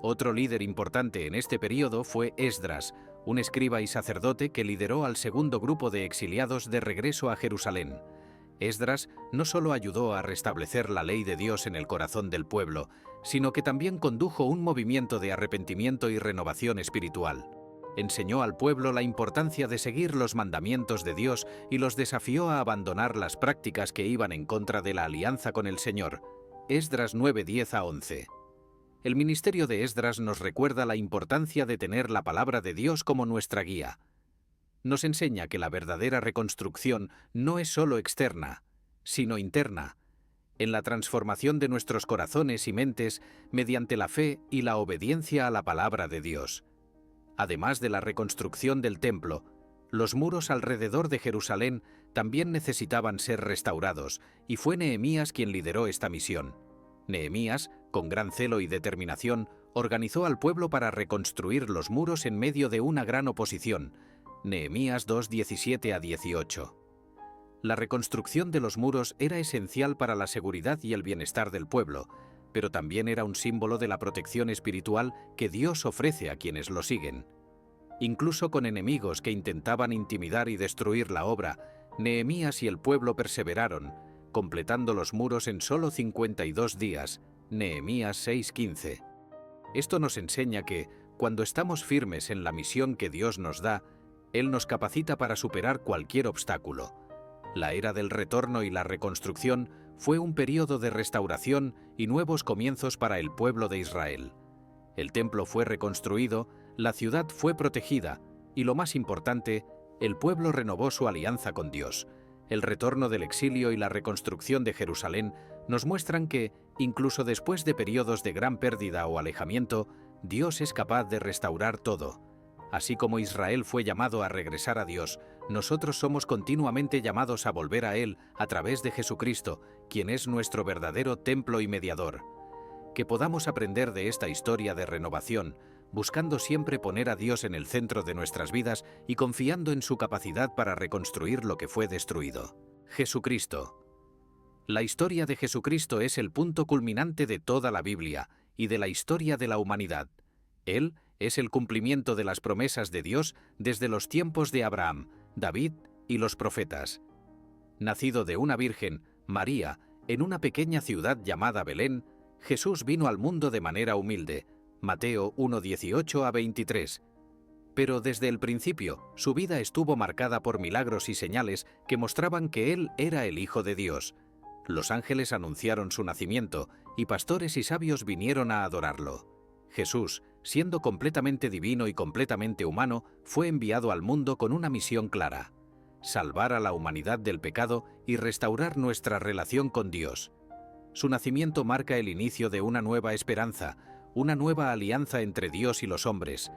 Otro líder importante en este período fue Esdras, un escriba y sacerdote que lideró al segundo grupo de exiliados de regreso a Jerusalén. Esdras no solo ayudó a restablecer la ley de Dios en el corazón del pueblo, sino que también condujo un movimiento de arrepentimiento y renovación espiritual. Enseñó al pueblo la importancia de seguir los mandamientos de Dios y los desafió a abandonar las prácticas que iban en contra de la alianza con el Señor. Esdras 9:10-11. El ministerio de Esdras nos recuerda la importancia de tener la palabra de Dios como nuestra guía. Nos enseña que la verdadera reconstrucción no es solo externa, sino interna, en la transformación de nuestros corazones y mentes mediante la fe y la obediencia a la palabra de Dios. Además de la reconstrucción del templo, los muros alrededor de Jerusalén también necesitaban ser restaurados, y fue Nehemías quien lideró esta misión. Nehemías, con gran celo y determinación, organizó al pueblo para reconstruir los muros en medio de una gran oposición. Nehemías 2:17-18. La reconstrucción de los muros era esencial para la seguridad y el bienestar del pueblo, pero también era un símbolo de la protección espiritual que Dios ofrece a quienes lo siguen. Incluso con enemigos que intentaban intimidar y destruir la obra, Nehemías y el pueblo perseveraron, completando los muros en solo 52 días. Nehemías 6:15. Esto nos enseña que, cuando estamos firmes en la misión que Dios nos da, Él nos capacita para superar cualquier obstáculo. La era del retorno y la reconstrucción fue un período de restauración y nuevos comienzos para el pueblo de Israel. El templo fue reconstruido, la ciudad fue protegida y, lo más importante, el pueblo renovó su alianza con Dios. El retorno del exilio y la reconstrucción de Jerusalén nos muestran que, incluso después de periodos de gran pérdida o alejamiento, Dios es capaz de restaurar todo. Así como Israel fue llamado a regresar a Dios, nosotros somos continuamente llamados a volver a Él a través de Jesucristo, quien es nuestro verdadero templo y mediador. Que podamos aprender de esta historia de renovación, buscando siempre poner a Dios en el centro de nuestras vidas y confiando en su capacidad para reconstruir lo que fue destruido. Jesucristo. La historia de Jesucristo es el punto culminante de toda la Biblia y de la historia de la humanidad. Él es el cumplimiento de las promesas de Dios desde los tiempos de Abraham, David y los profetas. Nacido de una virgen, María, en una pequeña ciudad llamada Belén, Jesús vino al mundo de manera humilde. Mateo 1:18-23. Pero desde el principio, su vida estuvo marcada por milagros y señales que mostraban que Él era el Hijo de Dios. Los ángeles anunciaron su nacimiento y pastores y sabios vinieron a adorarlo. Jesús, siendo completamente divino y completamente humano, fue enviado al mundo con una misión clara: salvar a la humanidad del pecado y restaurar nuestra relación con Dios. Su nacimiento marca el inicio de una nueva esperanza, una nueva alianza entre Dios y los hombres.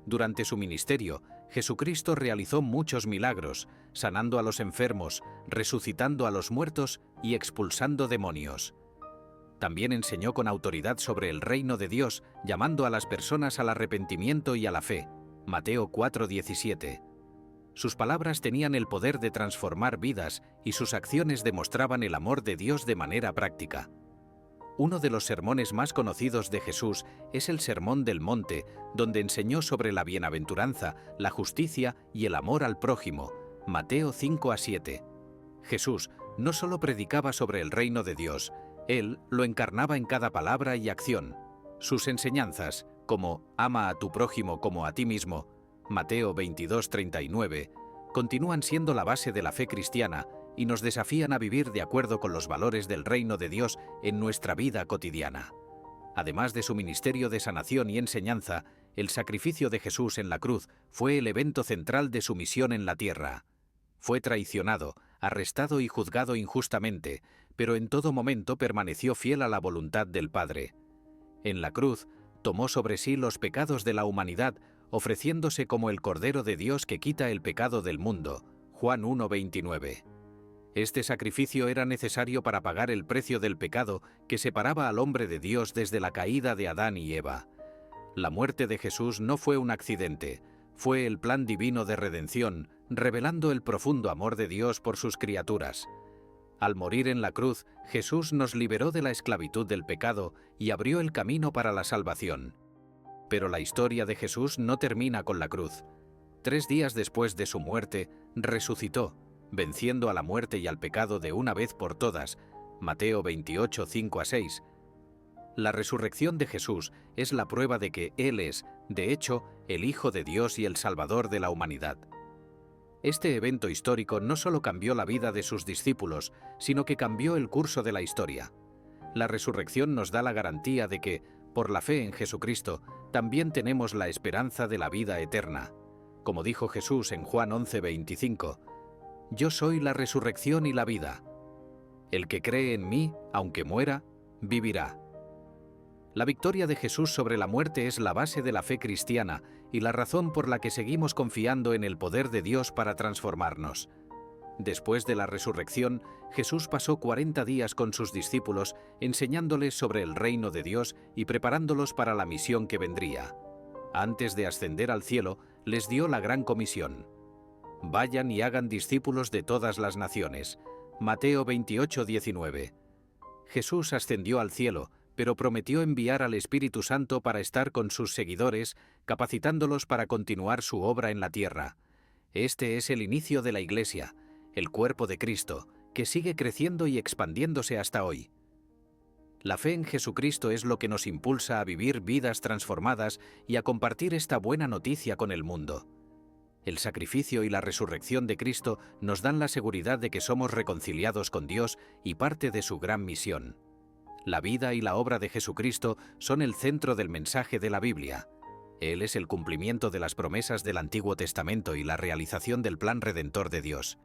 Durante su ministerio, Jesucristo realizó muchos milagros, sanando a los enfermos, resucitando a los muertos y expulsando demonios. También enseñó con autoridad sobre el reino de Dios, llamando a las personas al arrepentimiento y a la fe. Mateo 4:17. Sus palabras tenían el poder de transformar vidas y sus acciones demostraban el amor de Dios de manera práctica. Uno de los sermones más conocidos de Jesús es el Sermón del Monte, donde enseñó sobre la bienaventuranza, la justicia y el amor al prójimo. Mateo 5:7. Jesús no solo predicaba sobre el reino de Dios, Él lo encarnaba en cada palabra y acción. Sus enseñanzas, como «ama a tu prójimo como a ti mismo», Mateo 22:39, continúan siendo la base de la fe cristiana y nos desafían a vivir de acuerdo con los valores del reino de Dios en nuestra vida cotidiana. Además de su ministerio de sanación y enseñanza, el sacrificio de Jesús en la cruz fue el evento central de su misión en la tierra. Fue traicionado, arrestado y juzgado injustamente, pero en todo momento permaneció fiel a la voluntad del Padre. En la cruz, tomó sobre sí los pecados de la humanidad, ofreciéndose como el Cordero de Dios que quita el pecado del mundo. Juan 1:29. Este sacrificio era necesario para pagar el precio del pecado que separaba al hombre de Dios desde la caída de Adán y Eva. La muerte de Jesús no fue un accidente, fue el plan divino de redención, revelando el profundo amor de Dios por sus criaturas. Al morir en la cruz, Jesús nos liberó de la esclavitud del pecado y abrió el camino para la salvación. Pero la historia de Jesús no termina con la cruz. 3 días después de su muerte, resucitó, venciendo a la muerte y al pecado de una vez por todas. Mateo 28, 5-6. La resurrección de Jesús es la prueba de que Él es, de hecho, el Hijo de Dios y el Salvador de la humanidad. Este evento histórico no solo cambió la vida de sus discípulos, sino que cambió el curso de la historia. La resurrección nos da la garantía de que, por la fe en Jesucristo, también tenemos la esperanza de la vida eterna. Como dijo Jesús en Juan 11:25, «Yo soy la resurrección y la vida. El que cree en mí, aunque muera, vivirá». La victoria de Jesús sobre la muerte es la base de la fe cristiana y la razón por la que seguimos confiando en el poder de Dios para transformarnos. Después de la resurrección, Jesús pasó 40 días con sus discípulos enseñándoles sobre el reino de Dios y preparándolos para la misión que vendría. Antes de ascender al cielo, les dio la gran comisión. Vayan y hagan discípulos de todas las naciones. Mateo 28:19. Jesús ascendió al cielo, pero prometió enviar al Espíritu Santo para estar con sus seguidores, capacitándolos para continuar su obra en la tierra. Este es el inicio de la Iglesia, el cuerpo de Cristo, que sigue creciendo y expandiéndose hasta hoy. La fe en Jesucristo es lo que nos impulsa a vivir vidas transformadas y a compartir esta buena noticia con el mundo. El sacrificio y la resurrección de Cristo nos dan la seguridad de que somos reconciliados con Dios y parte de su gran misión. La vida y la obra de Jesucristo son el centro del mensaje de la Biblia. Él es el cumplimiento de las promesas del Antiguo Testamento y la realización del plan redentor de Dios.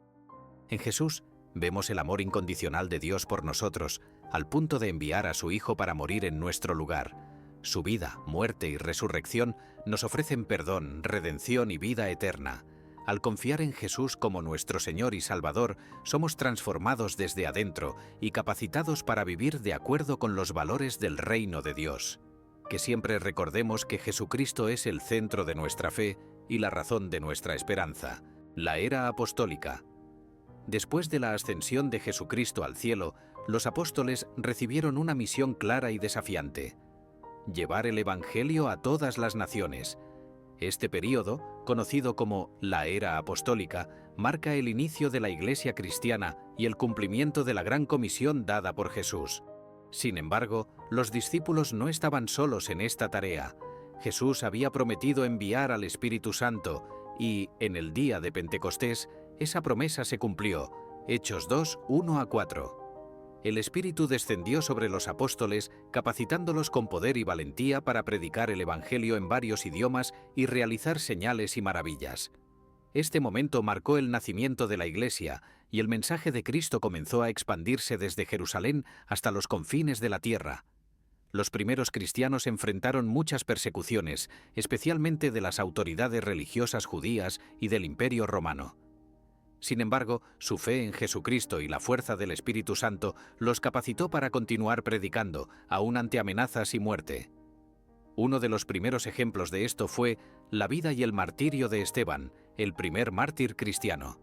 En Jesús vemos el amor incondicional de Dios por nosotros, al punto de enviar a su Hijo para morir en nuestro lugar. Su vida, muerte y resurrección nos ofrecen perdón, redención y vida eterna. Al confiar en Jesús como nuestro Señor y Salvador, somos transformados desde adentro y capacitados para vivir de acuerdo con los valores del reino de Dios. Que siempre recordemos que Jesucristo es el centro de nuestra fe y la razón de nuestra esperanza. La era apostólica. Después de la ascensión de Jesucristo al cielo, los apóstoles recibieron una misión clara y desafiante: llevar el Evangelio a todas las naciones. Este período, conocido como la era apostólica, marca el inicio de la Iglesia cristiana y el cumplimiento de la gran comisión dada por Jesús. Sin embargo, los discípulos no estaban solos en esta tarea. Jesús había prometido enviar al Espíritu Santo y, en el día de Pentecostés, esa promesa se cumplió. Hechos 2, 1-4. El Espíritu descendió sobre los apóstoles, capacitándolos con poder y valentía para predicar el Evangelio en varios idiomas y realizar señales y maravillas. Este momento marcó el nacimiento de la Iglesia, y el mensaje de Cristo comenzó a expandirse desde Jerusalén hasta los confines de la tierra. Los primeros cristianos enfrentaron muchas persecuciones, especialmente de las autoridades religiosas judías y del Imperio Romano. Sin embargo, su fe en Jesucristo y la fuerza del Espíritu Santo los capacitó para continuar predicando, aún ante amenazas y muerte. Uno de los primeros ejemplos de esto fue la vida y el martirio de Esteban, el primer mártir cristiano.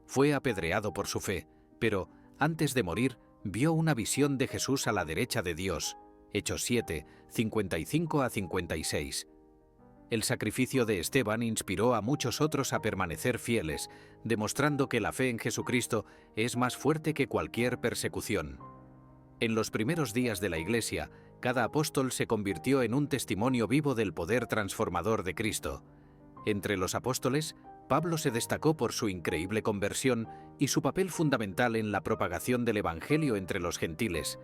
Fue apedreado por su fe, pero, antes de morir, vio una visión de Jesús a la derecha de Dios. Hechos 7, 55-56. El sacrificio de Esteban inspiró a muchos otros a permanecer fieles, demostrando que la fe en Jesucristo es más fuerte que cualquier persecución. En los primeros días de la Iglesia, cada apóstol se convirtió en un testimonio vivo del poder transformador de Cristo. Entre los apóstoles, Pablo se destacó por su increíble conversión y su papel fundamental en la propagación del Evangelio entre los gentiles.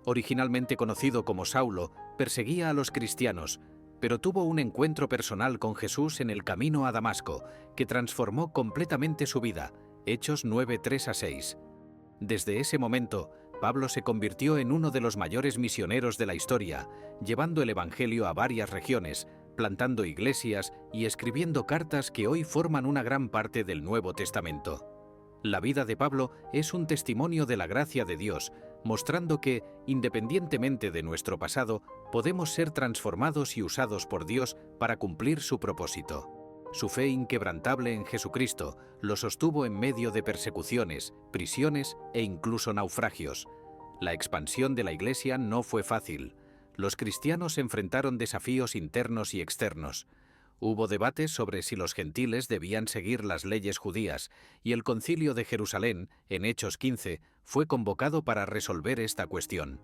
Originalmente conocido como Saulo, perseguía a los cristianos, pero tuvo un encuentro personal con Jesús en el camino a Damasco, que transformó completamente su vida. Hechos 9, 3-6. Desde ese momento, Pablo se convirtió en uno de los mayores misioneros de la historia, llevando el Evangelio a varias regiones, plantando iglesias y escribiendo cartas que hoy forman una gran parte del Nuevo Testamento. La vida de Pablo es un testimonio de la gracia de Dios, mostrando que, independientemente de nuestro pasado, podemos ser transformados y usados por Dios para cumplir su propósito. Su fe inquebrantable en Jesucristo lo sostuvo en medio de persecuciones, prisiones e incluso naufragios. La expansión de la Iglesia no fue fácil. Los cristianos enfrentaron desafíos internos y externos. Hubo debates sobre si los gentiles debían seguir las leyes judías, y el Concilio de Jerusalén, en Hechos 15, fue convocado para resolver esta cuestión.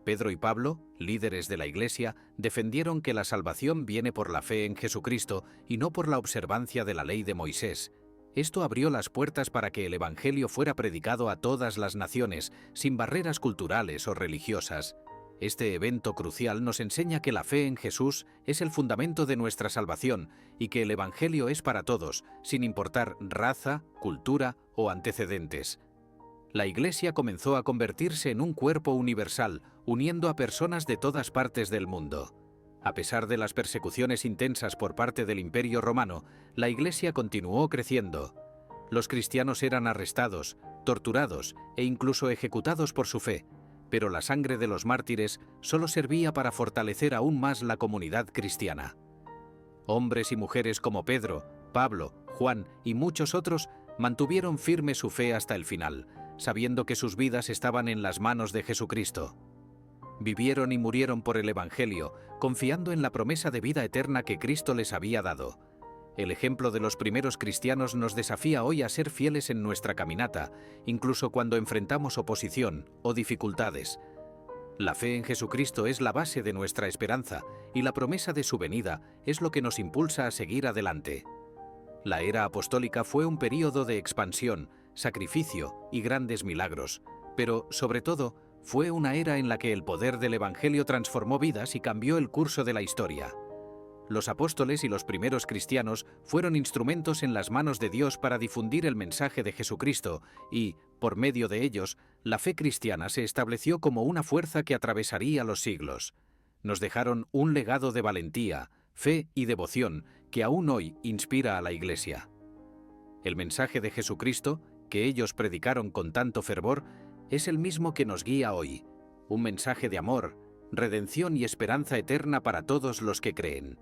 Pedro y Pablo, líderes de la Iglesia, defendieron que la salvación viene por la fe en Jesucristo y no por la observancia de la ley de Moisés. Esto abrió las puertas para que el Evangelio fuera predicado a todas las naciones, sin barreras culturales o religiosas. Este evento crucial nos enseña que la fe en Jesús es el fundamento de nuestra salvación y que el Evangelio es para todos, sin importar raza, cultura o antecedentes. La Iglesia comenzó a convertirse en un cuerpo universal, uniendo a personas de todas partes del mundo. A pesar de las persecuciones intensas por parte del Imperio Romano, la Iglesia continuó creciendo. Los cristianos eran arrestados, torturados e incluso ejecutados por su fe, pero la sangre de los mártires solo servía para fortalecer aún más la comunidad cristiana. Hombres y mujeres como Pedro, Pablo, Juan y muchos otros mantuvieron firme su fe hasta el final, sabiendo que sus vidas estaban en las manos de Jesucristo. Vivieron y murieron por el Evangelio, confiando en la promesa de vida eterna que Cristo les había dado. El ejemplo de los primeros cristianos nos desafía hoy a ser fieles en nuestra caminata, incluso cuando enfrentamos oposición o dificultades. La fe en Jesucristo es la base de nuestra esperanza y la promesa de su venida es lo que nos impulsa a seguir adelante. La era apostólica fue un período de expansión, sacrificio y grandes milagros, pero, sobre todo, fue una era en la que el poder del Evangelio transformó vidas y cambió el curso de la historia. Los apóstoles y los primeros cristianos fueron instrumentos en las manos de Dios para difundir el mensaje de Jesucristo y, por medio de ellos, la fe cristiana se estableció como una fuerza que atravesaría los siglos. Nos dejaron un legado de valentía, fe y devoción que aún hoy inspira a la Iglesia. El mensaje de Jesucristo, que ellos predicaron con tanto fervor, es el mismo que nos guía hoy, un mensaje de amor, redención y esperanza eterna para todos los que creen.